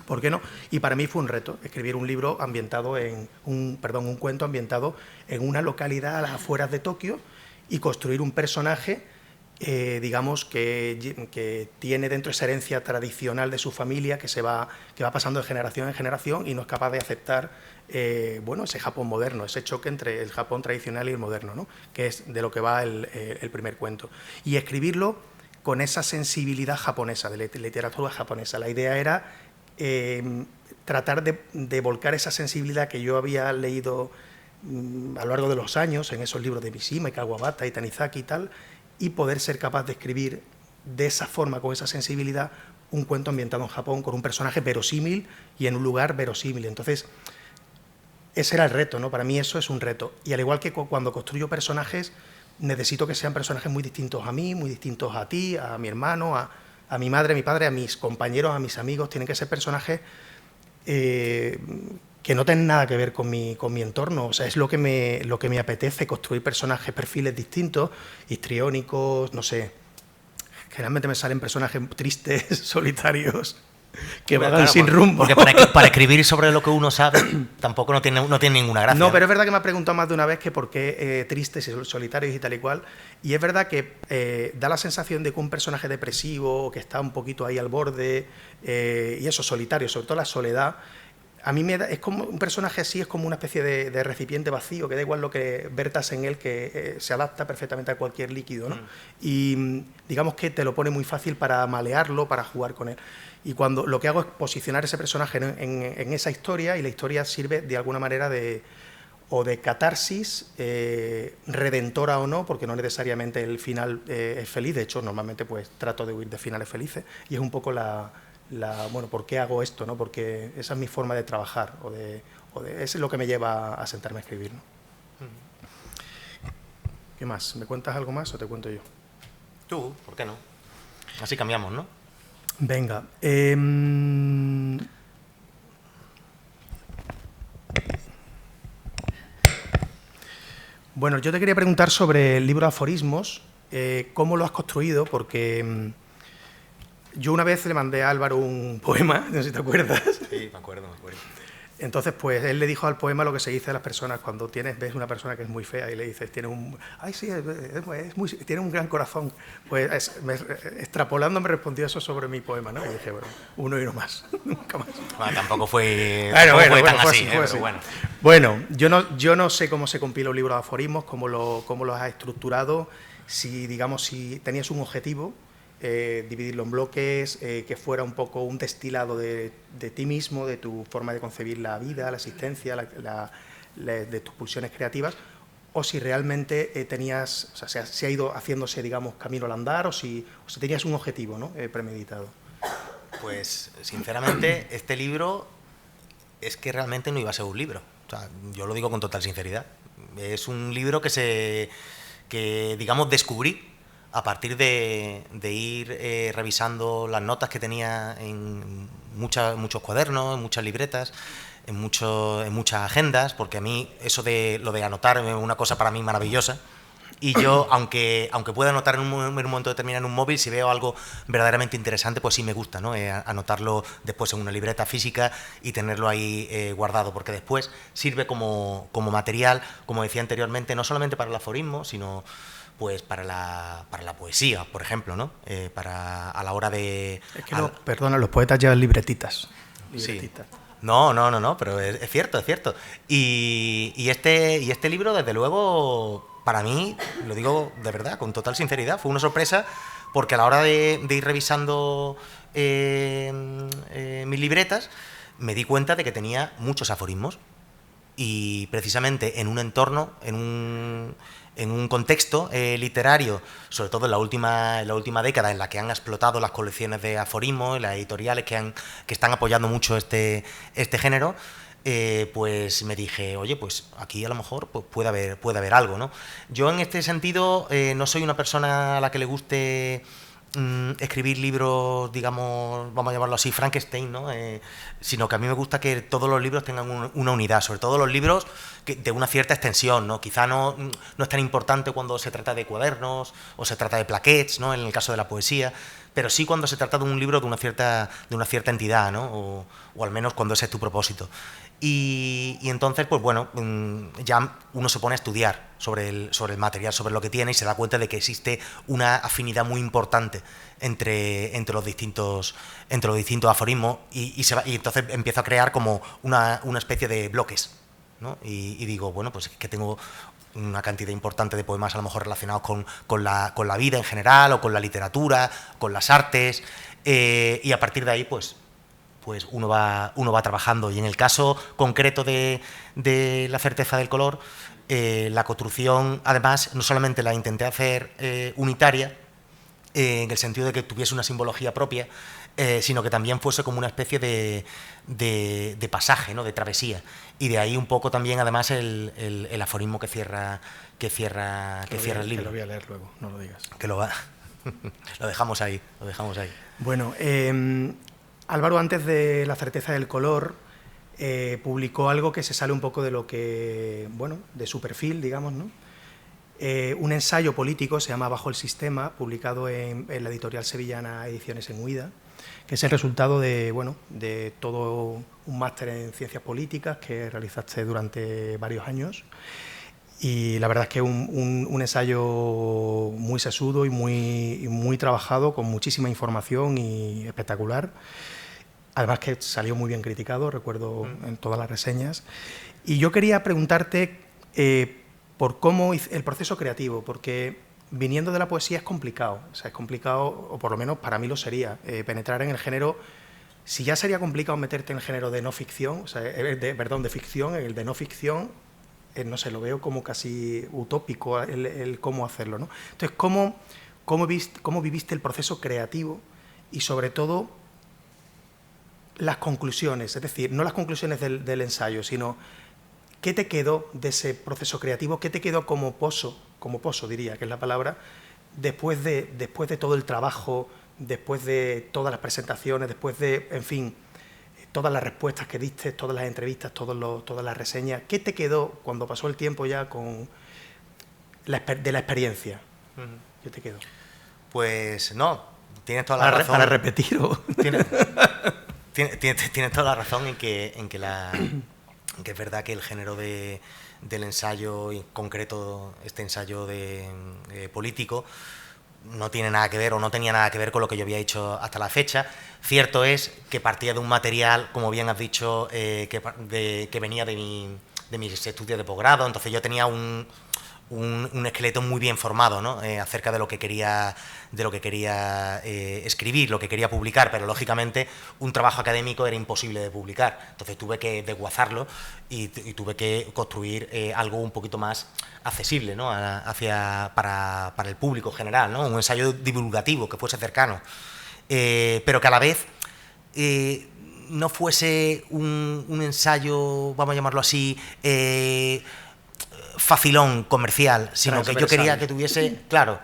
Speaker 4: ¿Por qué no? Y para mí fue un reto escribir un libro ambientado un cuento ambientado en una localidad a las afueras de Tokio y construir un personaje, digamos, que tiene dentro esa herencia tradicional de su familia que va pasando de generación en generación y no es capaz de aceptar bueno, ese Japón moderno, ese choque entre el Japón tradicional y el moderno, ¿no? Que es de lo que va el primer cuento. Y escribirlo con esa sensibilidad japonesa, de literatura japonesa. La idea era tratar de volcar esa sensibilidad que yo había leído a lo largo de los años en esos libros de Mishima y Kawabata y Tanizaki y tal, y poder ser capaz de escribir de esa forma, con esa sensibilidad, un cuento ambientado en Japón con un personaje verosímil y en un lugar verosímil. Entonces, ese era el reto, ¿no? Para mí eso es un reto. Y al igual que cuando construyo personajes, necesito que sean personajes muy distintos a mí, muy distintos a ti, a mi hermano, a mi madre, a mi padre, a mis compañeros, a mis amigos. Tienen que ser personajes que no tienen nada que ver con mi entorno. O sea, es lo que me apetece, construir personajes, perfiles distintos, histriónicos, no sé. Generalmente me salen personajes tristes, solitarios, que vagan sin rumbo.
Speaker 5: Porque para escribir sobre lo que uno sabe tampoco no tiene ninguna gracia.
Speaker 4: No, pero es verdad que me ha preguntado más de una vez que por qué tristes y solitarios y tal y cual. Y es verdad que da la sensación de que un personaje depresivo, que está un poquito ahí al borde, y eso, solitario, sobre todo la soledad, a mí es como un personaje así, es como una especie de recipiente vacío, que da igual lo que vertas en él, que se adapta perfectamente a cualquier líquido, ¿no? Y digamos que te lo pone muy fácil para malearlo, para jugar con él. Y cuando lo que hago es posicionar ese personaje en esa historia, y la historia sirve de alguna manera de catarsis, redentora o no, porque no necesariamente el final es feliz. De hecho, normalmente pues trato de huir de finales felices, y es un poco bueno, ¿por qué hago esto, no? Porque esa es mi forma de trabajar, eso es lo que me lleva a sentarme a escribir, ¿no? ¿Qué más? ¿Me cuentas algo más o te cuento yo?
Speaker 5: Tú, ¿por qué no? Así cambiamos, ¿no?
Speaker 4: Venga. Bueno, yo te quería preguntar sobre el libro de aforismos, cómo lo has construido, porque yo una vez le mandé a Álvaro un poema, no sé si te acuerdas.
Speaker 5: Sí, me acuerdo.
Speaker 4: Entonces, pues él le dijo al poema lo que se dice a las personas cuando ves una persona que es muy fea y le dices, tiene un gran corazón. Pues extrapolando me respondió eso sobre mi poema, ¿no? Y dije, bueno, uno y uno más, nunca más.
Speaker 5: Bueno, tampoco fue
Speaker 4: tan
Speaker 5: así,
Speaker 4: pero
Speaker 5: así.
Speaker 4: Bueno. Bueno, yo no sé cómo se compila un libro de aforismos, cómo lo has estructurado, si tenías un objetivo, dividirlo en bloques, que fuera un poco un destilado de ti mismo, de tu forma de concebir la vida, la existencia, de tus pulsiones creativas, o si realmente tenías, o sea, se ha ido haciéndose, digamos, camino al andar, o si tenías un objetivo, ¿no? Premeditado.
Speaker 5: Pues, sinceramente, este libro es que realmente no iba a ser un libro. O sea, yo lo digo con total sinceridad. Es un libro que digamos, descubrí a partir de ir revisando las notas que tenía en muchos cuadernos, en muchas libretas, en muchas agendas, porque a mí eso de lo de anotar es una cosa para mí maravillosa. Y yo, aunque pueda anotar en un momento determinado en un móvil, si veo algo verdaderamente interesante, pues sí me gusta, ¿no? Anotarlo después en una libreta física y tenerlo ahí guardado, porque después sirve como material, como decía anteriormente, no solamente para el aforismo, sino pues para la poesía, por ejemplo, ¿no? A la hora de...
Speaker 4: Es que perdona, los poetas llevan libretitas. libretista.
Speaker 5: No, pero es cierto, es cierto. Y este libro, desde luego, para mí, lo digo de verdad, con total sinceridad, fue una sorpresa, porque a la hora de ir revisando mis libretas, me di cuenta de que tenía muchos aforismos. Y precisamente en un entorno, en un contexto literario, sobre todo en la última década, en la que han explotado las colecciones de aforismos, las editoriales que están apoyando mucho este género, pues me dije, oye, pues aquí a lo mejor pues puede haber algo, ¿no? Yo en este sentido no soy una persona a la que le guste escribir libros, digamos, vamos a llamarlo así, Frankenstein, ¿no? Sino que a mí me gusta que todos los libros tengan una unidad, sobre todo los libros de una cierta extensión, ¿no? Quizá no es tan importante cuando se trata de cuadernos o se trata de plaquets, ¿no? En el caso de la poesía, pero sí cuando se trata de un libro de una cierta entidad, ¿no? O al menos cuando ese es tu propósito. Y entonces, pues bueno, ya uno se pone a estudiar sobre el material, sobre lo que tiene, y se da cuenta de que existe una afinidad muy importante entre los distintos aforismos, y entonces empiezo a crear como una especie de bloques, ¿no? Y digo, bueno, pues es que tengo una cantidad importante de poemas a lo mejor relacionados con la vida en general, o con la literatura, con las artes, y a partir de ahí, pues uno va trabajando. Y en el caso concreto de La certeza del color, la construcción, además, no solamente la intenté hacer unitaria, en el sentido de que tuviese una simbología propia, sino que también fuese como una especie de pasaje, ¿no? De travesía. Y de ahí un poco también, además, el aforismo que cierra el libro.
Speaker 4: Que lo voy a leer luego, no lo digas.
Speaker 5: Lo dejamos ahí.
Speaker 4: Bueno, Álvaro, antes de La certeza del color, publicó algo que se sale un poco de lo que, bueno, de su perfil, digamos, ¿no? Un ensayo político, se llama Bajo el sistema, publicado en la editorial sevillana Ediciones en Huida, que es el resultado de todo un máster en ciencias políticas que realizaste durante varios años. Y la verdad es que es un ensayo muy sesudo y muy trabajado, con muchísima información y espectacular. Además que salió muy bien criticado, recuerdo en todas las reseñas. Y yo quería preguntarte por cómo el proceso creativo, porque viniendo de la poesía es complicado. O sea, es complicado, o por lo menos para mí lo sería, penetrar en el género. Si ya sería complicado meterte en el género de no ficción, o sea, de ficción, el de no ficción, no sé, lo veo como casi utópico el cómo hacerlo, ¿no? Entonces, ¿cómo viviste el proceso creativo y, sobre todo, las conclusiones? Es decir, no las conclusiones del ensayo, sino qué te quedó de ese proceso creativo, qué te quedó como pozo diría, que es la palabra, después de todo el trabajo, después de todas las presentaciones, después de, en fin, todas las respuestas que diste, todas las entrevistas, todas las reseñas. ¿Qué te quedó cuando pasó el tiempo ya de la experiencia? ¿Qué te quedó?
Speaker 5: Pues no, tienes toda la razón.
Speaker 4: ¿Para repetir o...?
Speaker 5: Tienes toda la razón en que es verdad que el género del ensayo, y en concreto este ensayo político, no tiene nada que ver, o no tenía nada que ver con lo que yo había hecho hasta la fecha. Cierto es que partía de un material, como bien has dicho, que venía de mis estudios de posgrado. Entonces yo tenía un esqueleto muy bien formado, ¿no? Acerca de lo que quería escribir, lo que quería publicar, pero lógicamente un trabajo académico era imposible de publicar. Entonces tuve que desguazarlo y tuve que construir algo un poquito más accesible, ¿no? para el público general, ¿no? Un ensayo divulgativo que fuese cercano, pero que a la vez no fuese un ensayo, vamos a llamarlo así, facilón comercial, sino que yo quería que tuviese, claro,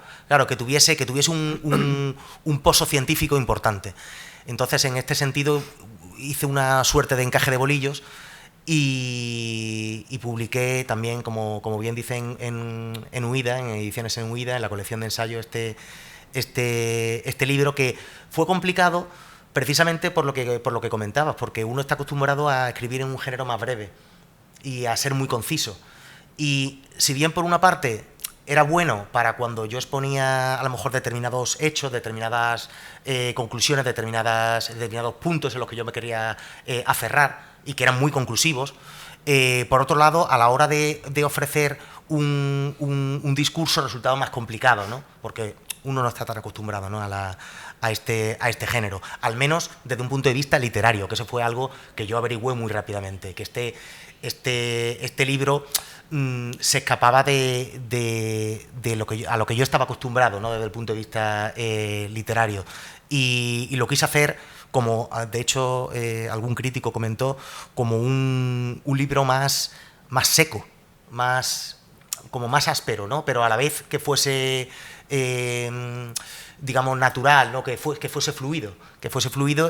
Speaker 5: que tuviese un pozo científico importante. Entonces, en este sentido, hice una suerte de encaje de bolillos y publiqué también, como bien dicen, en Huida, en Ediciones en Huida, en la colección de ensayos, este libro, que fue complicado precisamente por lo que comentabas, porque uno está acostumbrado a escribir en un género más breve y a ser muy conciso. Y si bien por una parte era bueno para cuando yo exponía a lo mejor determinados hechos, determinadas conclusiones, determinados puntos en los que yo me quería aferrar y que eran muy conclusivos. Por otro lado, a la hora de ofrecer un discurso resultaba más complicado, ¿no? Porque uno no está tan acostumbrado, ¿no? a este género, al menos desde un punto de vista literario, que eso fue algo que yo averigüé muy rápidamente, que este libro se escapaba de a lo que yo estaba acostumbrado, ¿no? Desde el punto de vista literario, y lo quise hacer como, de hecho, algún crítico comentó, como un libro más seco, como más áspero, ¿no? Pero a la vez que fuese digamos natural, ¿no? que fuese fluido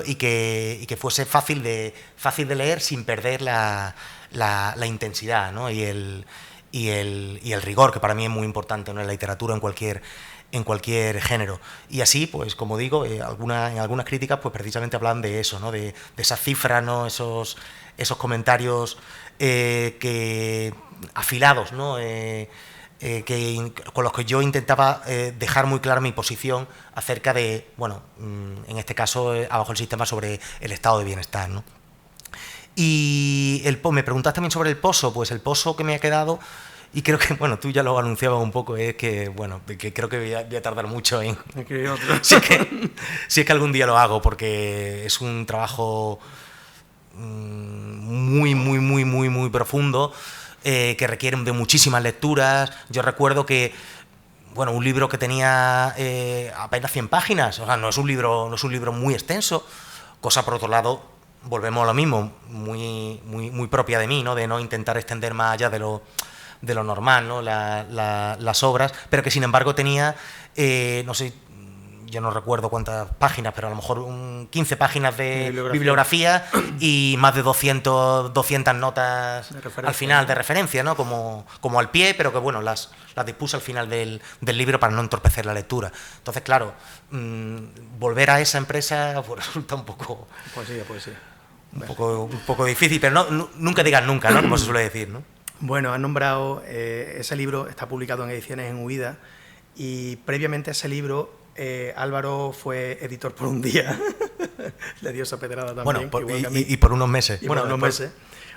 Speaker 5: y que fuese fácil de leer sin perder la intensidad, ¿no? y el rigor, que para mí es muy importante, ¿no? En la literatura, en cualquier género. Y así, pues como digo, en algunas críticas pues precisamente hablan de eso, ¿no? de esas cifras, ¿no? esos comentarios afilados, ¿no? Con los que yo intentaba dejar muy clara mi posición acerca de, bueno, en este caso, abajo el sistema, sobre el estado de bienestar, ¿no? Y me preguntas también sobre el pozo. Pues el pozo que me ha quedado, y creo que, bueno, tú ya lo anunciabas un poco, es que, bueno, que creo que voy a tardar mucho en... si es que algún día lo hago, porque es un trabajo muy profundo, que requieren de muchísimas lecturas. Yo recuerdo que, bueno, un libro que tenía apenas 100 páginas, o sea, no es un libro muy extenso, cosa, por otro lado, volvemos a lo mismo, muy propia de mí, ¿no? De no intentar extender más allá de lo normal, ¿no? Las obras, pero que sin embargo tenía, no sé, yo no recuerdo cuántas páginas, pero a lo mejor 15 páginas de bibliografía y más de 200 notas al final de referencia, ¿no? Como al pie, pero que, bueno, las dispuse al final del libro para no entorpecer la lectura. Entonces, claro, volver a esa empresa pues, resulta un poco...
Speaker 4: Poesía.
Speaker 5: Un poco difícil, pero nunca digas nunca, ¿no? Como se suele decir, ¿no?
Speaker 4: Bueno, has nombrado, ese libro está publicado en Ediciones en Huida, y previamente a ese libro Álvaro fue editor por un día. Le dio esa pedrada también.
Speaker 5: Bueno, y por unos meses.
Speaker 4: Meses.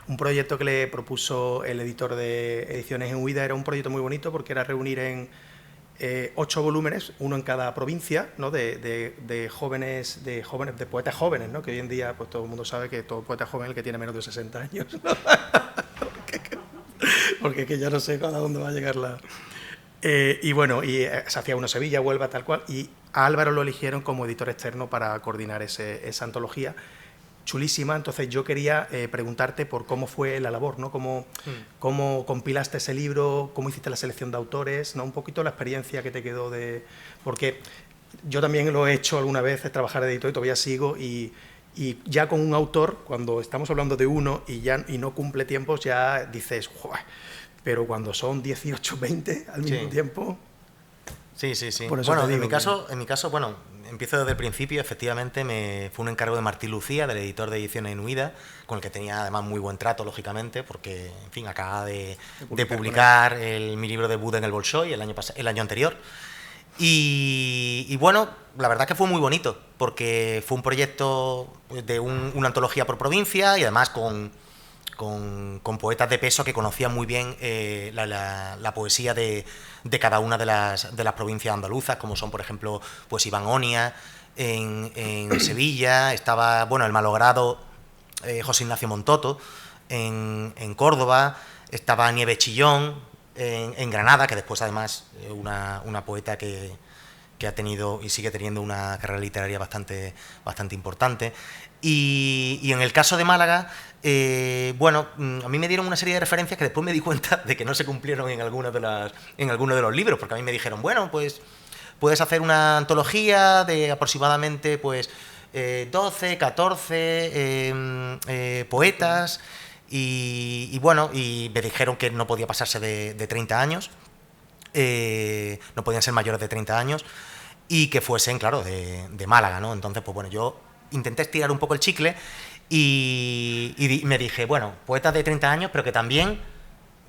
Speaker 4: Un proyecto que le propuso el editor de Ediciones en Huida era un proyecto muy bonito, porque era reunir en 8 volúmenes, uno en cada provincia, ¿no? de jóvenes, de poetas jóvenes, ¿no? Que hoy en día pues todo el mundo sabe que todo poeta joven es el que tiene menos de 60 años, ¿no? porque que ya no sé a dónde va a llegar la... y bueno, se hacía uno Sevilla, Huelva, tal cual, y a Álvaro lo eligieron como editor externo para coordinar esa antología chulísima. Entonces yo quería preguntarte por cómo fue la labor, ¿no? Cómo compilaste ese libro, cómo hiciste la selección de autores, ¿no? Un poquito la experiencia que te quedó de... Porque yo también lo he hecho alguna vez, trabajar de editor, y todavía sigo, y ya con un autor, cuando estamos hablando de uno y no cumple tiempos, ya dices, ¡joder! Pero cuando son 18, 20 al mismo tiempo...
Speaker 5: Sí.
Speaker 4: Por eso
Speaker 5: bueno,
Speaker 4: te digo
Speaker 5: en mi caso, bueno, empiezo desde el principio. Efectivamente, fue un encargo de Martín Lucía, del editor de Ediciones en Huida, con el que tenía además muy buen trato, lógicamente, porque, en fin, acaba de publicar mi libro debut en el Bolshoi el año anterior. Y bueno, la verdad es que fue muy bonito, porque fue un proyecto de una antología por provincia, y además con poetas de peso que conocían muy bien la poesía de cada una de las provincias andaluzas, como son, por ejemplo, pues Iván Onia en Sevilla, estaba, bueno, el malogrado José Ignacio Montoto en Córdoba, estaba Nieves Chillón en Granada, que después además una poeta que ha tenido y sigue teniendo una carrera literaria bastante importante. Y en el caso de Málaga, bueno, a mí me dieron una serie de referencias que después me di cuenta de que no se cumplieron en algunos de los libros, porque a mí me dijeron, bueno, pues puedes hacer una antología de aproximadamente pues 12, 14 poetas, y bueno, y me dijeron que no podía pasarse de 30 años, no podían ser mayores de 30 años, y que fuesen, claro, de Málaga, ¿no? Entonces, pues bueno, yo intenté estirar un poco el chicle y me dije, bueno, poetas de 30 años, pero que también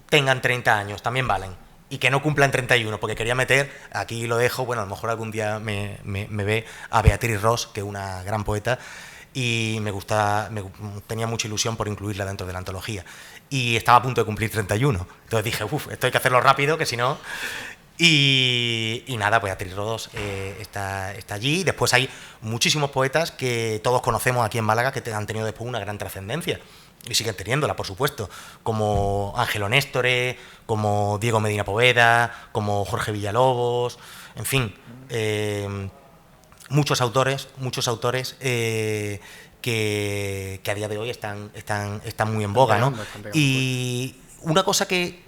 Speaker 5: tengan 30 años, también valen. y que no cumplan 31, porque quería meter, aquí lo dejo, bueno, a lo mejor algún día me ve a Beatriz Ros, que es una gran poeta, y tenía mucha ilusión por incluirla dentro de la antología. Y estaba a punto de cumplir 31. Entonces dije, esto hay que hacerlo rápido, que si no... Y nada, pues Beatriz Ros está allí. Después hay muchísimos poetas que todos conocemos aquí en Málaga que han tenido después una gran trascendencia. Y siguen teniéndola, por supuesto. Como Ángelo Néstore, como Diego Medina Poveda, como Jorge Villalobos, en fin... muchos autores que a día de hoy están muy en boga, ¿no? Y una cosa que,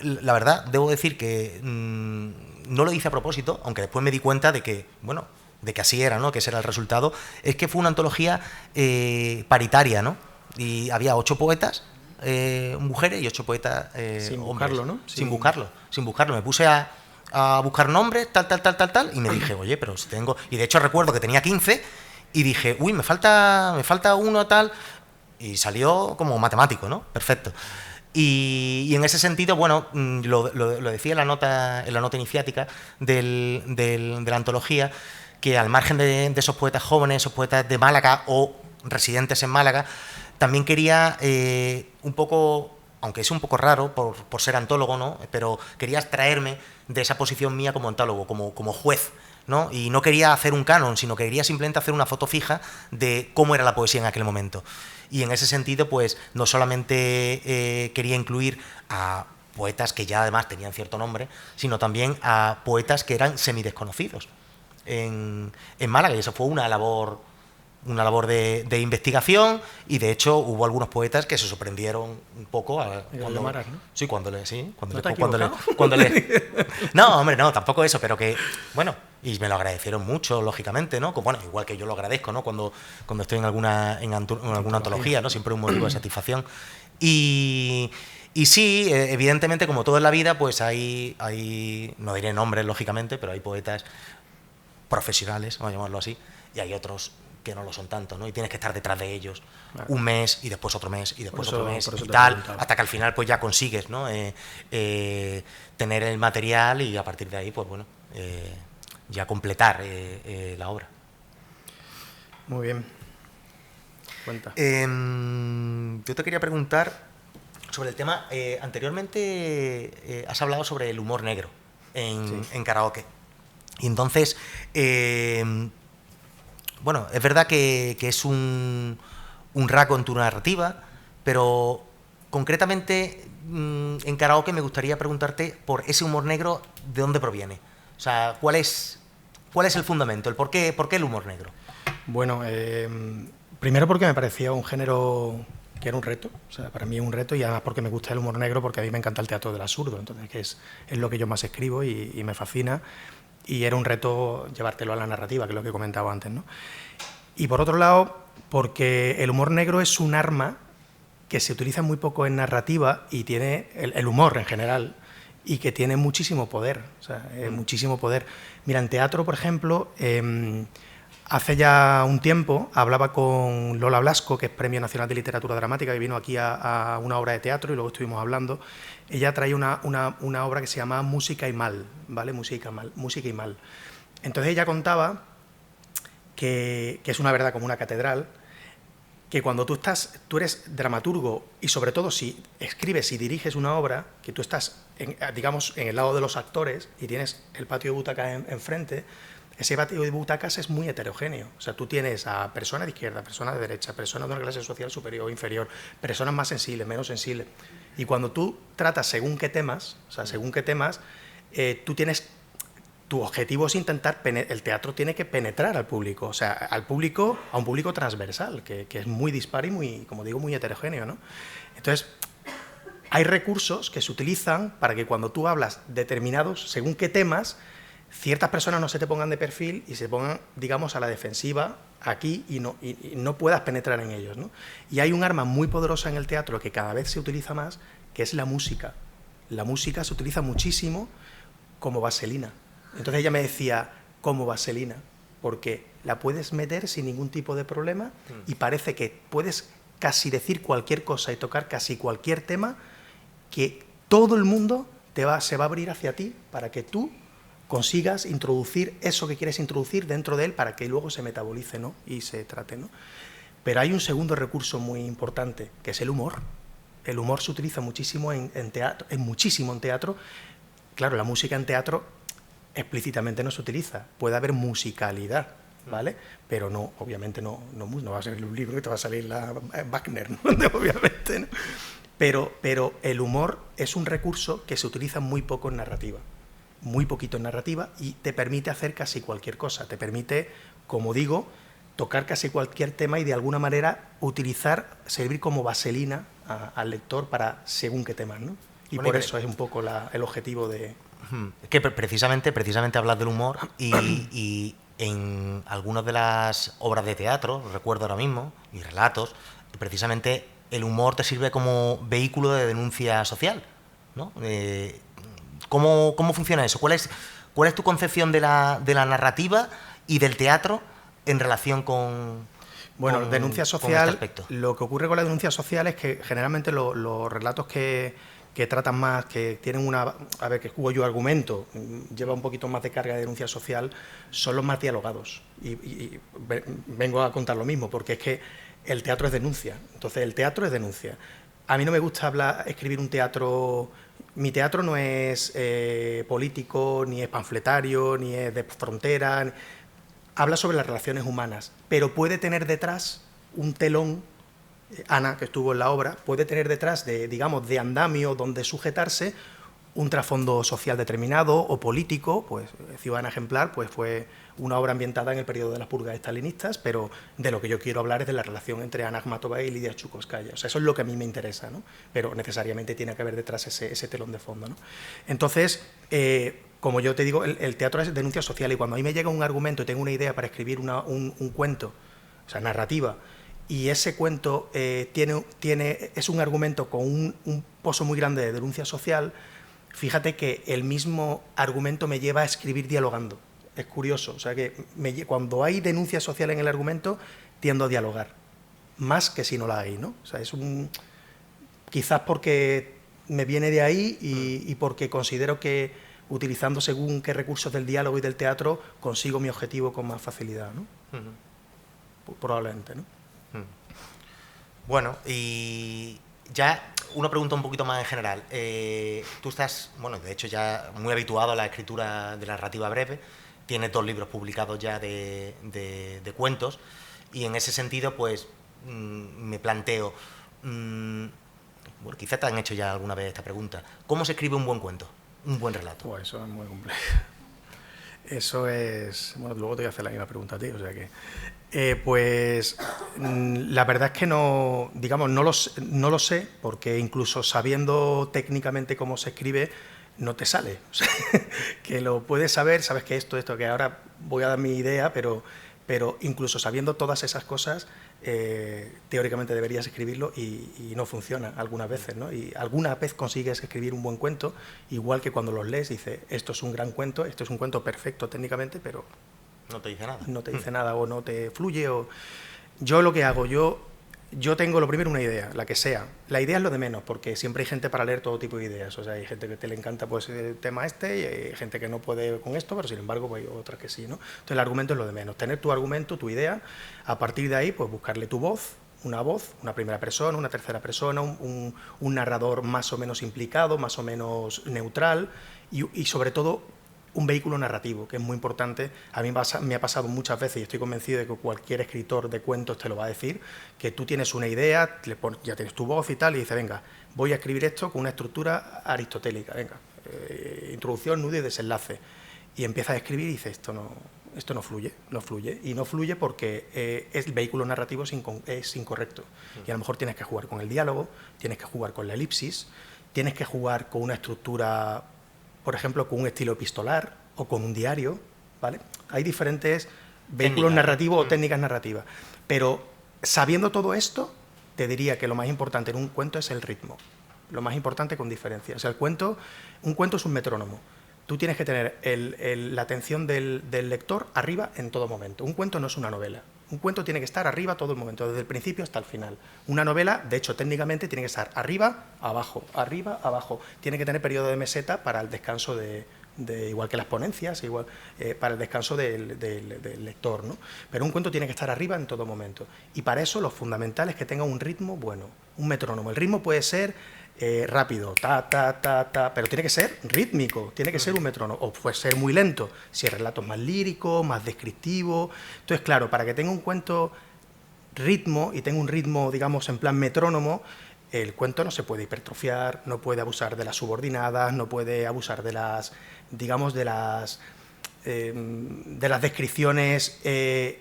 Speaker 5: la verdad, debo decir que no lo hice a propósito, aunque después me di cuenta de que, bueno, de que así era, ¿no? Que ese era el resultado, es que fue una antología paritaria, ¿no? Y había 8 poetas, mujeres, y 8 poetas
Speaker 4: sin
Speaker 5: hombres.
Speaker 4: buscarlo, ¿no?
Speaker 5: Sin buscarlo. Me puse a buscar nombres, tal, y me dije, oye, pero si tengo... Y de hecho recuerdo que tenía 15 y dije, uy, me falta uno, tal, y salió como matemático, ¿no? Perfecto. Y en ese sentido, bueno, lo decía en la nota iniciática de la antología, que al margen de esos poetas jóvenes, esos poetas de Málaga o residentes en Málaga, también quería un poco... aunque es un poco raro por ser antólogo, ¿no? Pero quería extraerme de esa posición mía como antólogo, como juez, ¿no? Y no quería hacer un canon, sino que quería simplemente hacer una foto fija de cómo era la poesía en aquel momento. Y en ese sentido, pues, no solamente quería incluir a poetas que ya además tenían cierto nombre, sino también a poetas que eran semidesconocidos en Málaga, y eso fue una labor de investigación, y de hecho hubo algunos poetas que se sorprendieron un poco
Speaker 4: cuando Maras, ¿no?
Speaker 5: Sí, cuando le no, hombre, no, tampoco eso, pero que bueno, y me lo agradecieron mucho, lógicamente, ¿no? Bueno, igual que yo lo agradezco, ¿no? Cuando estoy en alguna antología, ¿no? Siempre un motivo de satisfacción. Y sí, evidentemente, como todo en la vida, pues hay no diré nombres, lógicamente, pero hay poetas profesionales, vamos a llamarlo así, y hay otros que no lo son tanto, ¿no? Y tienes que estar detrás de ellos un mes, y después otro mes, y después otro mes, y tal, hasta que al final pues ya consigues, ¿no? Tener el material, y a partir de ahí, pues bueno, ya completar la obra.
Speaker 4: Muy bien. Cuenta.
Speaker 5: Yo te quería preguntar sobre el tema, anteriormente has hablado sobre el humor negro en karaoke. Y entonces, bueno, es verdad que es un rasgo en tu narrativa, pero concretamente en karaoke me gustaría preguntarte por ese humor negro, ¿de dónde proviene? O sea, ¿cuál es el fundamento? ¿Por qué el humor negro?
Speaker 4: Bueno, primero porque me parecía un género que era un reto, o sea, para mí es un reto, y además porque me gusta el humor negro, porque a mí me encanta el teatro del absurdo, entonces que es lo que yo más escribo y me fascina. Y era un reto llevártelo a la narrativa, que es lo que comentaba antes, ¿no? Y por otro lado, porque el humor negro es un arma que se utiliza muy poco en narrativa, y tiene el humor en general, y que tiene muchísimo poder, o sea, muchísimo poder. Mira, en teatro, por ejemplo, hace ya un tiempo hablaba con Lola Blasco, que es Premio Nacional de Literatura Dramática, que vino aquí a una obra de teatro, y luego estuvimos hablando. Ella trae una obra que se llama Música y Mal, ¿vale? Música y Mal. Entonces ella contaba que es una verdad como una catedral, que cuando tú eres dramaturgo, y sobre todo si escribes y diriges una obra, que tú estás, digamos, en el lado de los actores y tienes el patio de butacas enfrente, ese patio de butacas es muy heterogéneo. O sea, tú tienes a personas de izquierda, personas de derecha, personas de una clase social superior o inferior, personas más sensibles, menos sensibles. Y cuando tú tratas según qué temas, tú tienes... Tu objetivo es intentar... El teatro tiene que penetrar al público, o sea, a un público transversal, que es muy dispar y muy, como digo, muy heterogéneo, ¿no? Entonces, hay recursos que se utilizan para que cuando tú hablas determinados, según qué temas, ciertas personas no se te pongan de perfil y se pongan, digamos, a la defensiva aquí y no puedas penetrar en ellos, ¿no? Y hay un arma muy poderosa en el teatro que cada vez se utiliza más, que es la música. La música se utiliza muchísimo como vaselina. Entonces ella me decía, como vaselina, porque la puedes meter sin ningún tipo de problema y parece que puedes casi decir cualquier cosa y tocar casi cualquier tema, que todo el mundo se va a abrir hacia ti para que tú consigas introducir eso que quieres introducir dentro de él para que luego se metabolice, ¿no? Y se trate, ¿no? Pero hay un segundo recurso muy importante, que es el humor. El humor se utiliza muchísimo en teatro, muchísimo en teatro. Claro, la música en teatro explícitamente no se utiliza. Puede haber musicalidad, ¿vale? Pero no, obviamente no va a ser un libro que te va a salir la Wagner, ¿no? Obviamente, ¿no? Pero el humor es un recurso que se utiliza muy poco en narrativa, muy poquito en narrativa, y te permite hacer casi cualquier cosa. Te permite, como digo, tocar casi cualquier tema y de alguna manera servir como vaselina al lector para según qué temas, ¿no? Y bueno, por eso es un poco el objetivo de...
Speaker 5: Es que precisamente hablas del humor y en algunas de las obras de teatro, recuerdo ahora mismo, y relatos, precisamente el humor te sirve como vehículo de denuncia social, ¿no? ¿Cómo funciona eso? ¿Cuál es tu concepción de la narrativa y del teatro en relación con...
Speaker 4: Bueno, denuncia social,
Speaker 5: este aspecto?
Speaker 4: Lo que ocurre con la denuncia social es que generalmente los relatos que tratan más, que tienen que cuyo argumento lleva un poquito más de carga de denuncia social, son los más dialogados. Y vengo a contar lo mismo, porque es que el teatro es denuncia. Entonces, el teatro es denuncia. A mí no me gusta escribir un teatro... Mi teatro no es político, ni es panfletario, ni es de frontera. Habla sobre las relaciones humanas, pero puede tener detrás un telón. Ana, que estuvo en la obra, puede tener detrás de andamio donde sujetarse un trasfondo social determinado o político. Pues Ciudadana Ejemplar pues fue una obra ambientada en el periodo de las purgas estalinistas, pero de lo que yo quiero hablar es de la relación entre Ana Akhmatova y Lidia Chukovskaya. O sea, eso es lo que a mí me interesa, ¿no? Pero necesariamente tiene que haber detrás ese telón de fondo, ¿no? Entonces, como yo te digo, el teatro es denuncia social, y cuando a mí me llega un argumento y tengo una idea para escribir un cuento, o sea, narrativa, y ese cuento es un argumento con un pozo muy grande de denuncia social, fíjate que el mismo argumento me lleva a escribir dialogando. Es curioso, o sea que cuando hay denuncia social en el argumento, tiendo a dialogar, más que si no la hay, ¿no? O sea, quizás porque me viene de ahí y porque considero que utilizando según qué recursos del diálogo y del teatro consigo mi objetivo con más facilidad, ¿no? Probablemente, ¿no?
Speaker 5: Bueno, y ya una pregunta un poquito más en general. Tú estás, bueno, de hecho ya muy habituado a la escritura de la narrativa breve, tienes 2 libros publicados ya de cuentos, y en ese sentido pues me planteo, bueno, quizá te han hecho ya alguna vez esta pregunta: ¿cómo se escribe un buen cuento, un buen relato?
Speaker 4: Pues eso es muy complejo. Eso es... Bueno, luego te voy a hacer la misma pregunta a ti, o sea que... pues la verdad es que no lo sé, porque incluso sabiendo técnicamente cómo se escribe, no te sale. O sea, que lo puedes saber, sabes que esto, que ahora voy a dar mi idea, pero incluso sabiendo todas esas cosas, teóricamente deberías escribirlo y no funciona algunas veces, ¿no? Y alguna vez consigues escribir un buen cuento, igual que cuando los lees, dices, esto es un gran cuento, esto es un cuento perfecto técnicamente, pero...
Speaker 5: No te dice nada.
Speaker 4: No te dice nada, o no te fluye. Yo lo que hago, yo tengo lo primero una idea, la que sea. La idea es lo de menos, porque siempre hay gente para leer todo tipo de ideas. O sea, hay gente que le encanta pues el tema y hay gente que no puede con esto, pero sin embargo pues, hay otras que sí, ¿no? Entonces el argumento es lo de menos. Tener tu argumento, tu idea, a partir de ahí pues buscarle tu voz, una primera persona, una tercera persona, un narrador más o menos implicado, más o menos neutral y sobre todo un vehículo narrativo, que es muy importante. A mí me ha pasado muchas veces, y estoy convencido de que cualquier escritor de cuentos te lo va a decir, que tú tienes una idea, ya tienes tu voz y tal, y dices, venga, voy a escribir esto con una estructura aristotélica, venga, introducción, nudo y desenlace. Y empiezas a escribir y dices, esto no fluye, y no fluye porque el vehículo narrativo es incorrecto. Y a lo mejor tienes que jugar con el diálogo, tienes que jugar con la elipsis, tienes que jugar con una estructura, por ejemplo, con un estilo epistolar o con un diario, ¿vale? Hay diferentes vehículos narrativos o técnicas narrativas. Pero sabiendo todo esto, te diría que lo más importante en un cuento es el ritmo. Lo más importante con diferencia. O sea, un cuento es un metrónomo. Tú tienes que tener la atención del lector arriba en todo momento. Un cuento no es una novela. Un cuento tiene que estar arriba todo el momento, desde el principio hasta el final. Una novela, de hecho, técnicamente tiene que estar arriba, abajo. Tiene que tener periodo de meseta para el descanso igual que las ponencias, igual para el descanso del lector, ¿no? Pero un cuento tiene que estar arriba en todo momento. Y para eso lo fundamental es que tenga un ritmo bueno, un metrónomo. El ritmo puede ser rápido, ta, ta, ta, ta, pero tiene que ser rítmico, tiene que ser un metrónomo, o puede ser muy lento, si el relato es más lírico, más descriptivo. Entonces, claro, para que tenga un cuento ritmo y tenga un ritmo, digamos, en plan metrónomo, el cuento no se puede hipertrofiar, no puede abusar de las subordinadas, no puede abusar de las, digamos, de las descripciones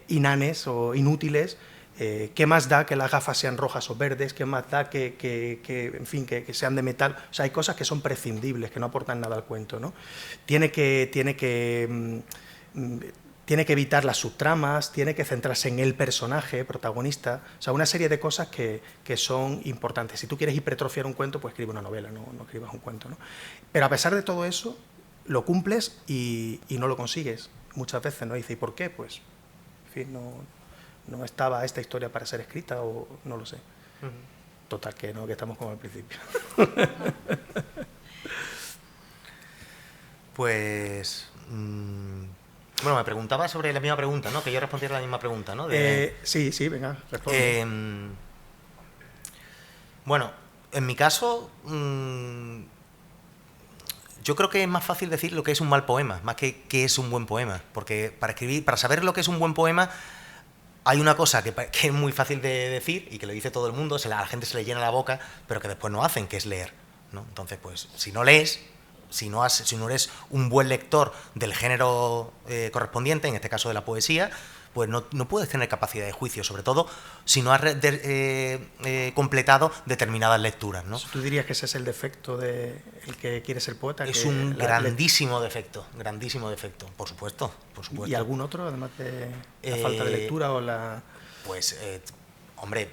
Speaker 4: inanes o inútiles. ¿Qué más da que las gafas sean rojas o verdes? ¿Qué más da en fin, que sean de metal? O sea, hay cosas que son prescindibles, que no aportan nada al cuento, ¿no? Tiene que evitar las subtramas, tiene que centrarse en el personaje protagonista, o sea, una serie de cosas que son importantes. Si tú quieres hipertrofiar un cuento, pues escribe una novela, no escribas un cuento, ¿no? Pero a pesar de todo eso, lo cumples y no lo consigues. Muchas veces, ¿no? Dice, ¿y por qué? Pues, en fin, no estaba esta historia para ser escrita o no lo sé. Total, que no, que estamos como al principio.
Speaker 5: Pues... bueno, me preguntaba sobre la misma pregunta, ¿no? Que yo respondiera la misma pregunta, ¿no?
Speaker 4: Sí, venga, responde.
Speaker 5: Bueno, en mi caso, yo creo que es más fácil decir lo que es un mal poema, más que qué es un buen poema. Porque para saber lo que es un buen poema, hay una cosa que es muy fácil de decir y que lo dice todo el mundo, a la gente se le llena la boca, pero que después no hacen, que es leer, ¿no? Entonces, pues, si no lees, si no eres un buen lector del género correspondiente, en este caso de la poesía, pues no puedes tener capacidad de juicio, sobre todo si no has completado determinadas lecturas, ¿no?
Speaker 4: ¿Tú dirías que ese es el defecto del que quiere ser poeta?
Speaker 5: Es un grandísimo defecto, por supuesto.
Speaker 4: ¿Y algún otro, además de la falta de lectura o la...?
Speaker 5: Pues... hombre,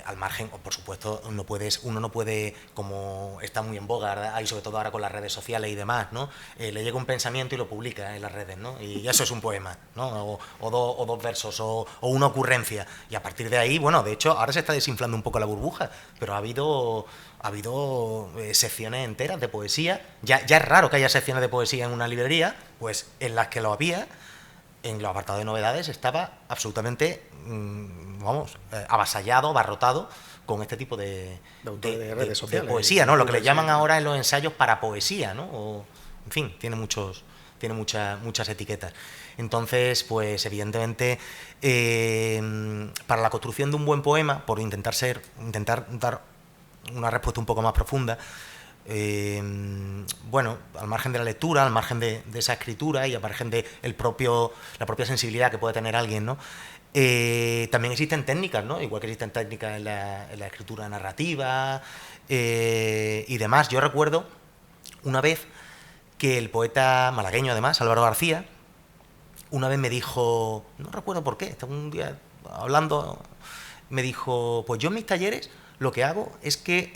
Speaker 5: al margen, por supuesto, uno no puede, como está muy en boga, ¿verdad? Y sobre todo ahora con las redes sociales y demás, ¿no? Le llega un pensamiento y lo publica en las redes, ¿no? Y eso es un poema, ¿no? O dos versos, o una ocurrencia. Y a partir de ahí, bueno, de hecho, ahora se está desinflando un poco la burbuja, pero ha habido secciones enteras de poesía. Ya es raro que haya secciones de poesía en una librería, pues en las que lo había. En los apartados de novedades estaba absolutamente, avasallado, abarrotado con este tipo de
Speaker 4: redes sociales,
Speaker 5: de poesía, ¿no? Lo que le llaman ahora en los ensayos para poesía, ¿no? En fin, tiene muchas etiquetas. Entonces, pues evidentemente, para la construcción de un buen poema, por intentar dar una respuesta un poco más profunda, bueno, al margen de la lectura, al margen de esa escritura y al margen de la propia sensibilidad que puede tener alguien, ¿no? También existen técnicas, ¿no? Igual que existen técnicas en la escritura narrativa y demás. Yo recuerdo una vez que el poeta malagueño, además, Álvaro García, una vez me dijo, no recuerdo por qué, estaba un día hablando, me dijo, pues yo en mis talleres lo que hago es que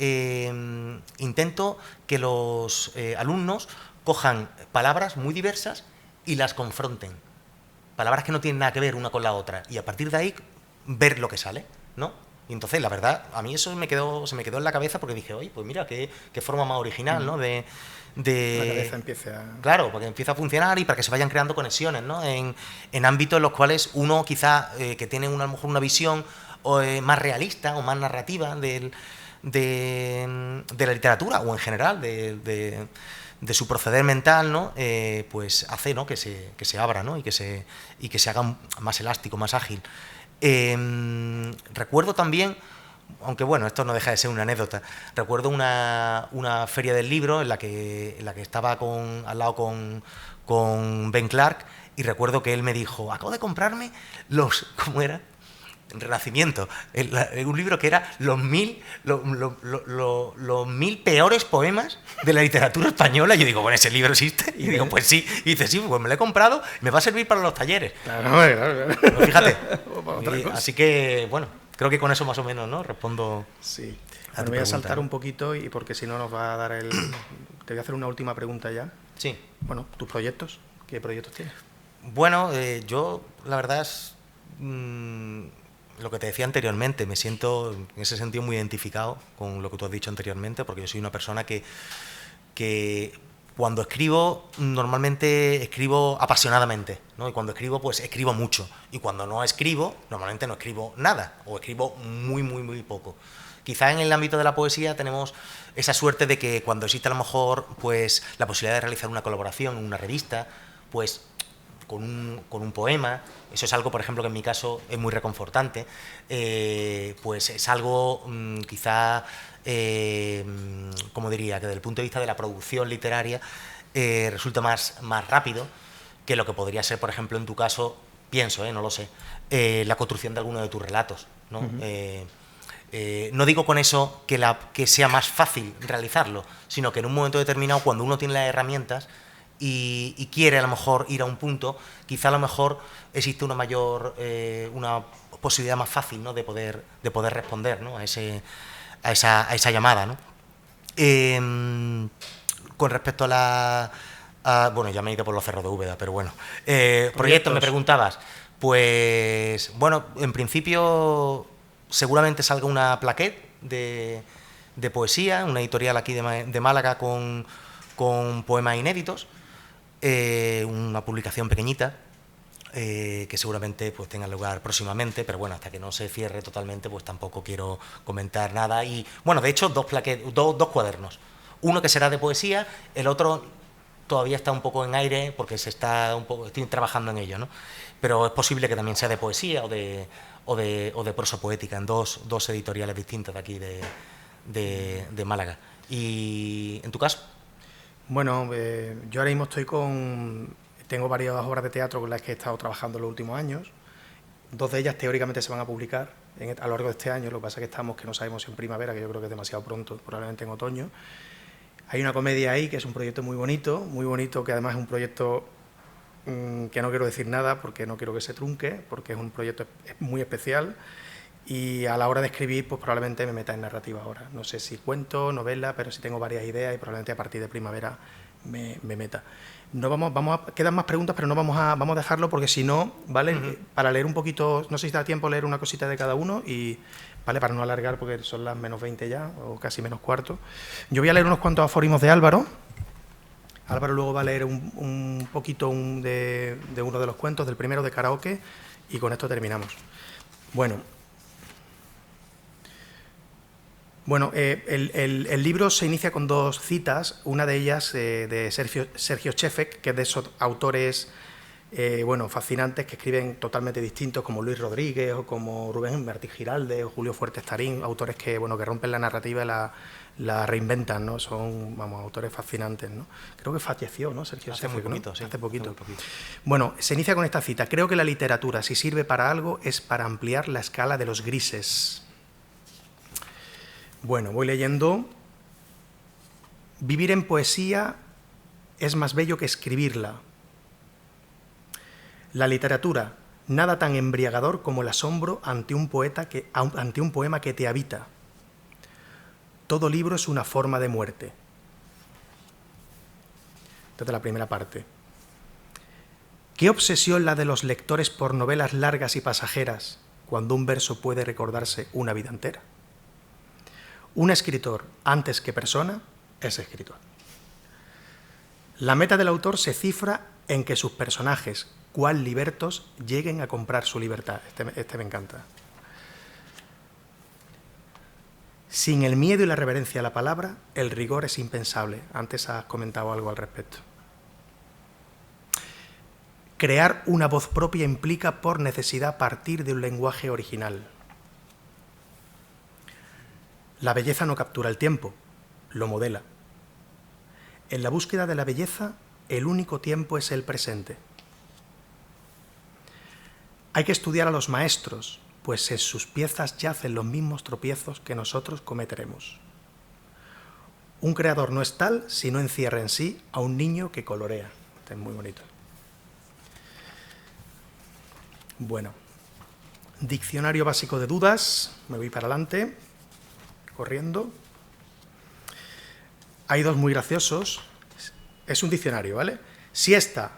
Speaker 5: intento que los alumnos cojan palabras muy diversas y las confronten. Palabras que no tienen nada que ver una con la otra. Y a partir de ahí, ver lo que sale, ¿no? Y entonces, la verdad, a mí eso se me quedó en la cabeza porque dije, oye, pues mira, qué forma más original, ¿no? La
Speaker 4: cabeza empieza...
Speaker 5: Claro, porque empieza a funcionar y para que se vayan creando conexiones, ¿no? En ámbitos en los cuales uno quizá que tiene a lo mejor una visión más realista o más narrativa de la literatura o en general de su proceder mental, ¿no? Pues hace, ¿no? que se abra, ¿no? y que se haga más elástico, más ágil. Recuerdo también, aunque bueno, esto no deja de ser una anécdota, recuerdo una feria del libro en la que estaba al lado con Ben Clark, y recuerdo que él me dijo, acabo de comprarme ¿cómo era? Renacimiento, un libro que era los 1000 peores poemas de la literatura española. Y yo digo, bueno, ¿ese libro existe? Y digo, pues sí. Y dice, sí, pues me lo he comprado, me va a servir para los talleres.
Speaker 4: Claro.
Speaker 5: Pues fíjate. Así que, bueno, creo que con eso más o menos, ¿no? Respondo.
Speaker 4: Sí. Me voy a saltar un poquito y porque si no nos va a dar el... Te voy a hacer una última pregunta ya.
Speaker 5: Sí.
Speaker 4: Bueno, ¿tus proyectos? ¿Qué proyectos tienes?
Speaker 5: Bueno, yo, la verdad es... lo que te decía anteriormente, me siento en ese sentido muy identificado con lo que tú has dicho anteriormente, porque yo soy una persona que cuando escribo, normalmente escribo apasionadamente, ¿no? Y cuando escribo, pues escribo mucho. Y cuando no escribo, normalmente no escribo nada, o escribo muy, muy, muy poco. Quizá en el ámbito de la poesía tenemos esa suerte de que cuando existe a lo mejor pues la posibilidad de realizar una colaboración en una revista, pues con un poema, eso es algo, por ejemplo, que en mi caso es muy reconfortante, pues es algo quizá, como diría, que desde el punto de vista de la producción literaria resulta más rápido que lo que podría ser, por ejemplo, en tu caso, pienso, no lo sé, la construcción de alguno de tus relatos, ¿no? No digo con eso que sea más fácil realizarlo, sino que en un momento determinado, cuando uno tiene las herramientas y quiere a lo mejor ir a un punto, quizá a lo mejor existe una mayor, una posibilidad más fácil, ¿no? de poder responder, ¿no? a esa llamada, ¿no? Con respecto a bueno, ya me he ido por los cerros de Úbeda, pero bueno. Proyectos, me preguntabas. Pues, bueno, en principio seguramente salga una plaquette de poesía, una editorial aquí de Málaga con poemas inéditos, una publicación pequeñita, que seguramente pues tenga lugar próximamente, pero bueno, hasta que no se cierre totalmente, pues tampoco quiero comentar nada. Y bueno, de hecho, dos cuadernos. Uno que será de poesía, el otro todavía está un poco en aire porque estoy trabajando en ello, ¿no? Pero es posible que también sea de poesía o de prosa poética, en dos editoriales distintas de aquí de Málaga. ¿Y en tu caso?
Speaker 4: Bueno, yo ahora mismo tengo varias obras de teatro con las que he estado trabajando en los últimos años. Dos de ellas teóricamente se van a publicar a lo largo de este año, lo que pasa es que no sabemos si en primavera, que yo creo que es demasiado pronto, probablemente en otoño. Hay una comedia ahí que es un proyecto muy bonito, que además es un proyecto que no quiero decir nada porque no quiero que se trunque, porque es un proyecto muy especial y a la hora de escribir pues probablemente me meta en narrativa ahora. No sé si cuento, novela, pero sí tengo varias ideas y probablemente a partir de primavera me meta. Quedan más preguntas, pero no vamos a dejarlo porque si no, ¿vale? Para leer un poquito, no sé si da tiempo leer una cosita de cada uno y, ¿vale? Para no alargar porque son las -20 ya, o casi -15. Yo voy a leer unos cuantos aforismos de Álvaro. Álvaro luego va a leer un poquito de uno de los cuentos, del primero de Karaoke, y con esto terminamos. Bueno, el libro se inicia con dos citas, una de ellas de Sergio Chefek, que es de esos autores fascinantes que escriben totalmente distintos, como Luis Rodríguez o como Rubén Martí Giralde o Julio Fuertes Tarín, autores que rompen la narrativa y la reinventan, ¿no? Son, autores fascinantes, ¿no? Creo que falleció, ¿no? Sergio Chefek,
Speaker 5: muy poquito,
Speaker 4: ¿no?
Speaker 5: sí.
Speaker 4: Hace poquito. Bueno, se inicia con esta cita: creo que la literatura, si sirve para algo, es para ampliar la escala de los grises. Bueno, voy leyendo. Vivir en poesía es más bello que escribirla. La literatura, nada tan embriagador como el asombro ante un poema que te habita. Todo libro es una forma de muerte. Esta es la primera parte. ¿Qué obsesión la de los lectores por novelas largas y pasajeras, cuando un verso puede recordarse una vida entera? Un escritor, antes que persona, es escritor. La meta del autor se cifra en que sus personajes, cual libertos, lleguen a comprar su libertad. Este me encanta. Sin el miedo y la reverencia a la palabra, el rigor es impensable. Antes has comentado algo al respecto. Crear una voz propia implica por necesidad partir de un lenguaje original. La belleza no captura el tiempo, lo modela. En la búsqueda de la belleza, el único tiempo es el presente. Hay que estudiar a los maestros, pues en sus piezas yacen los mismos tropiezos que nosotros cometeremos. Un creador no es tal si no encierra en sí a un niño que colorea. Este es muy bonito. Bueno, diccionario básico de dudas. Me voy para adelante, corriendo. Hay dos muy graciosos. Es un diccionario, ¿vale? Siesta,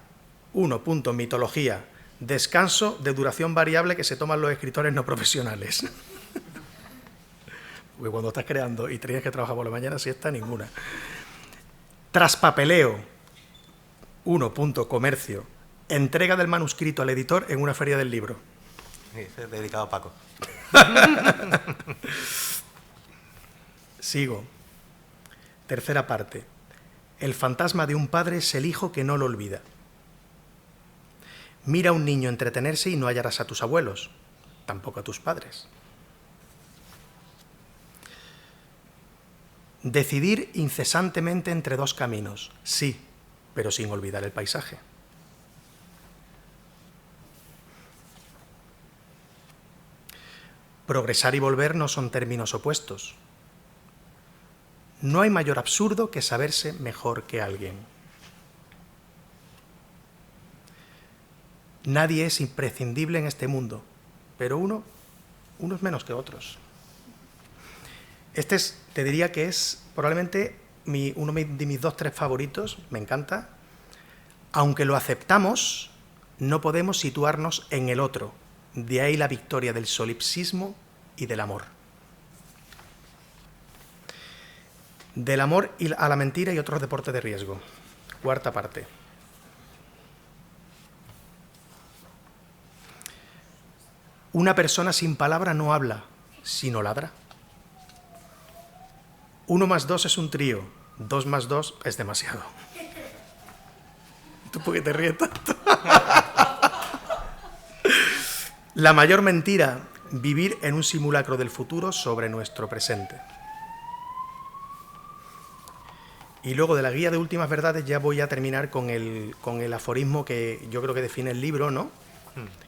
Speaker 4: 1. Mitología. Descanso de duración variable que se toman los escritores no profesionales. Porque cuando estás creando y tienes que trabajar por la mañana, siesta ninguna. Traspapeleo. 1. Comercio. Entrega del manuscrito al editor en una feria del libro.
Speaker 5: Sí, dedicado a Paco.
Speaker 4: Sigo. Tercera parte. El fantasma de un padre es el hijo que no lo olvida. Mira a un niño entretenerse y no hallarás a tus abuelos, tampoco a tus padres. Decidir incesantemente entre dos caminos, sí, pero sin olvidar el paisaje. Progresar y volver no son términos opuestos. No hay mayor absurdo que saberse mejor que alguien. Nadie es imprescindible en este mundo, pero unos menos que otros. Te diría que es probablemente uno de mis 2, 3 favoritos, me encanta. Aunque lo aceptamos, no podemos situarnos en el otro. De ahí la victoria del solipsismo y del amor. Del amor a la mentira y otros deportes de riesgo. Cuarta parte. Una persona sin palabra no habla, sino ladra. 1 más 2 es un trío, 2 más 2 es demasiado. ¿Tú por qué te ríes tanto? La mayor mentira, vivir en un simulacro del futuro sobre nuestro presente. Y luego de la guía de últimas verdades ya voy a terminar con el aforismo que yo creo que define el libro, ¿no?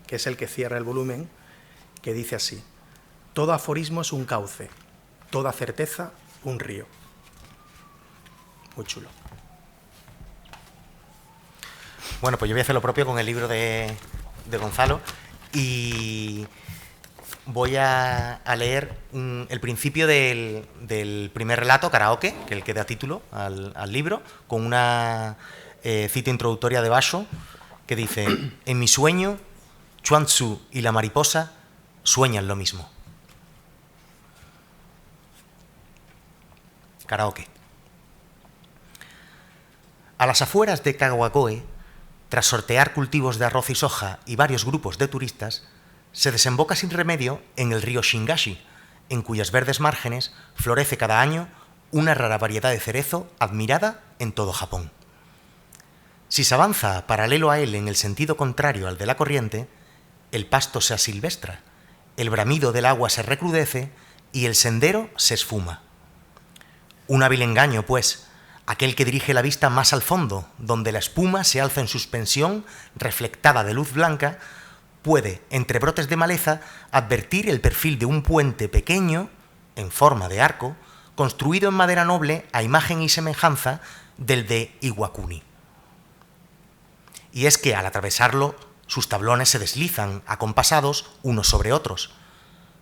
Speaker 4: Que es el que cierra el volumen, que dice así: todo aforismo es un cauce, toda certeza un río. Muy chulo.
Speaker 5: Bueno, pues yo voy a hacer lo propio con el libro de Gonzalo y voy a leer el principio del primer relato, Karaoke, que es el que da título al libro, con una cita introductoria de Basho que dice: en mi sueño, Chuang Tzu y la mariposa sueñan lo mismo. Karaoke. A las afueras de Kawagoe, tras sortear cultivos de arroz y soja y varios grupos de turistas, se desemboca sin remedio en el río Shingashi, en cuyas verdes márgenes florece cada año una rara variedad de cerezo admirada en todo Japón. Si se avanza paralelo a él en el sentido contrario al de la corriente, el pasto se asilvestra, el bramido del agua se recrudece y el sendero se esfuma. Un hábil engaño, pues, aquel que dirige la vista más al fondo, donde la espuma se alza en suspensión, reflectada de luz blanca, puede, entre brotes de maleza, advertir el perfil de un puente pequeño, en forma de arco, construido en madera noble a imagen y semejanza del de Iwakuni. Y es que al atravesarlo, sus tablones se deslizan, acompasados unos sobre otros.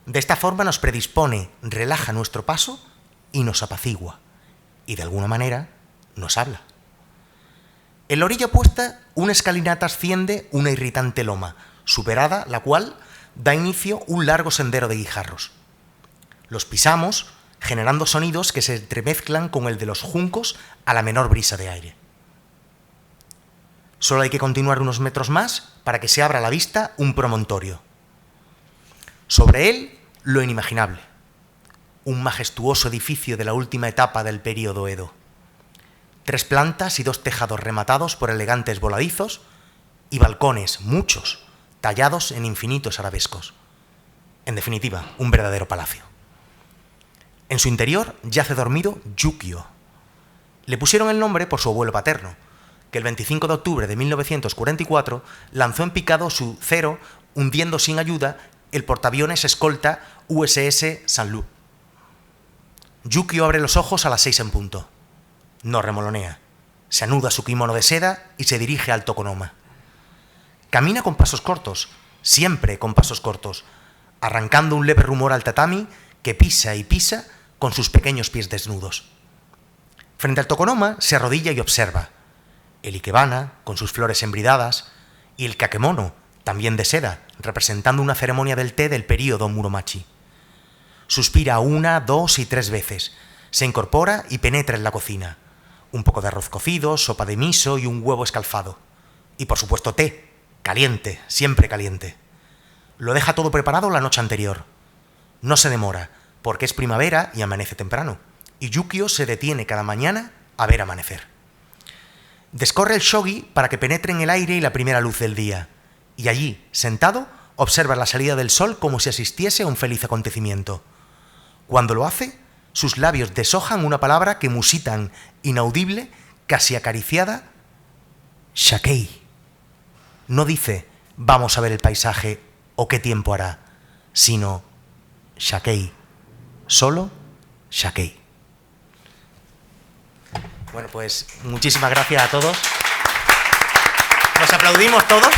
Speaker 5: De esta forma nos predispone, relaja nuestro paso y nos apacigua, y de alguna manera nos habla. En la orilla opuesta, una escalinata asciende una irritante loma, superada la cual da inicio un largo sendero de guijarros. Los pisamos, generando sonidos que se entremezclan con el de los juncos a la menor brisa de aire. Solo hay que continuar unos metros más para que se abra a la vista un promontorio. Sobre él, lo inimaginable: un majestuoso edificio de la última etapa del período Edo. 3 plantas y 2 tejados rematados por elegantes voladizos y balcones, muchos, tallados en infinitos arabescos. En definitiva, un verdadero palacio. En su interior yace dormido Yukio. Le pusieron el nombre por su abuelo paterno, que el 25 de octubre de 1944 lanzó en picado su Zero, hundiendo sin ayuda el portaaviones escolta USS San Lu. Yukio abre los ojos a las 6 en punto. No remolonea. Se anuda su kimono de seda y se dirige al Tokonoma. Camina con pasos cortos, siempre con pasos cortos, arrancando un leve rumor al tatami que pisa y pisa con sus pequeños pies desnudos. Frente al Tokonoma se arrodilla y observa. El ikebana, con sus flores embridadas, y el kakemono, también de seda, representando una ceremonia del té del período Muromachi. Suspira 1, 2 y 3 veces, se incorpora y penetra en la cocina. Un poco de arroz cocido, sopa de miso y un huevo escalfado. Y por supuesto té, caliente, siempre caliente. Lo deja todo preparado la noche anterior. No se demora, porque es primavera y amanece temprano, y Yukio se detiene cada mañana a ver amanecer. Descorre el shogi para que penetre en el aire y la primera luz del día, y allí, sentado, observa la salida del sol como si asistiese a un feliz acontecimiento. Cuando lo hace, sus labios deshojan una palabra que musitan, inaudible, casi acariciada, Shakei. No dice, vamos a ver el paisaje o qué tiempo hará, sino Shakei. Solo Shakei. Bueno, pues muchísimas gracias a todos. Nos aplaudimos todos.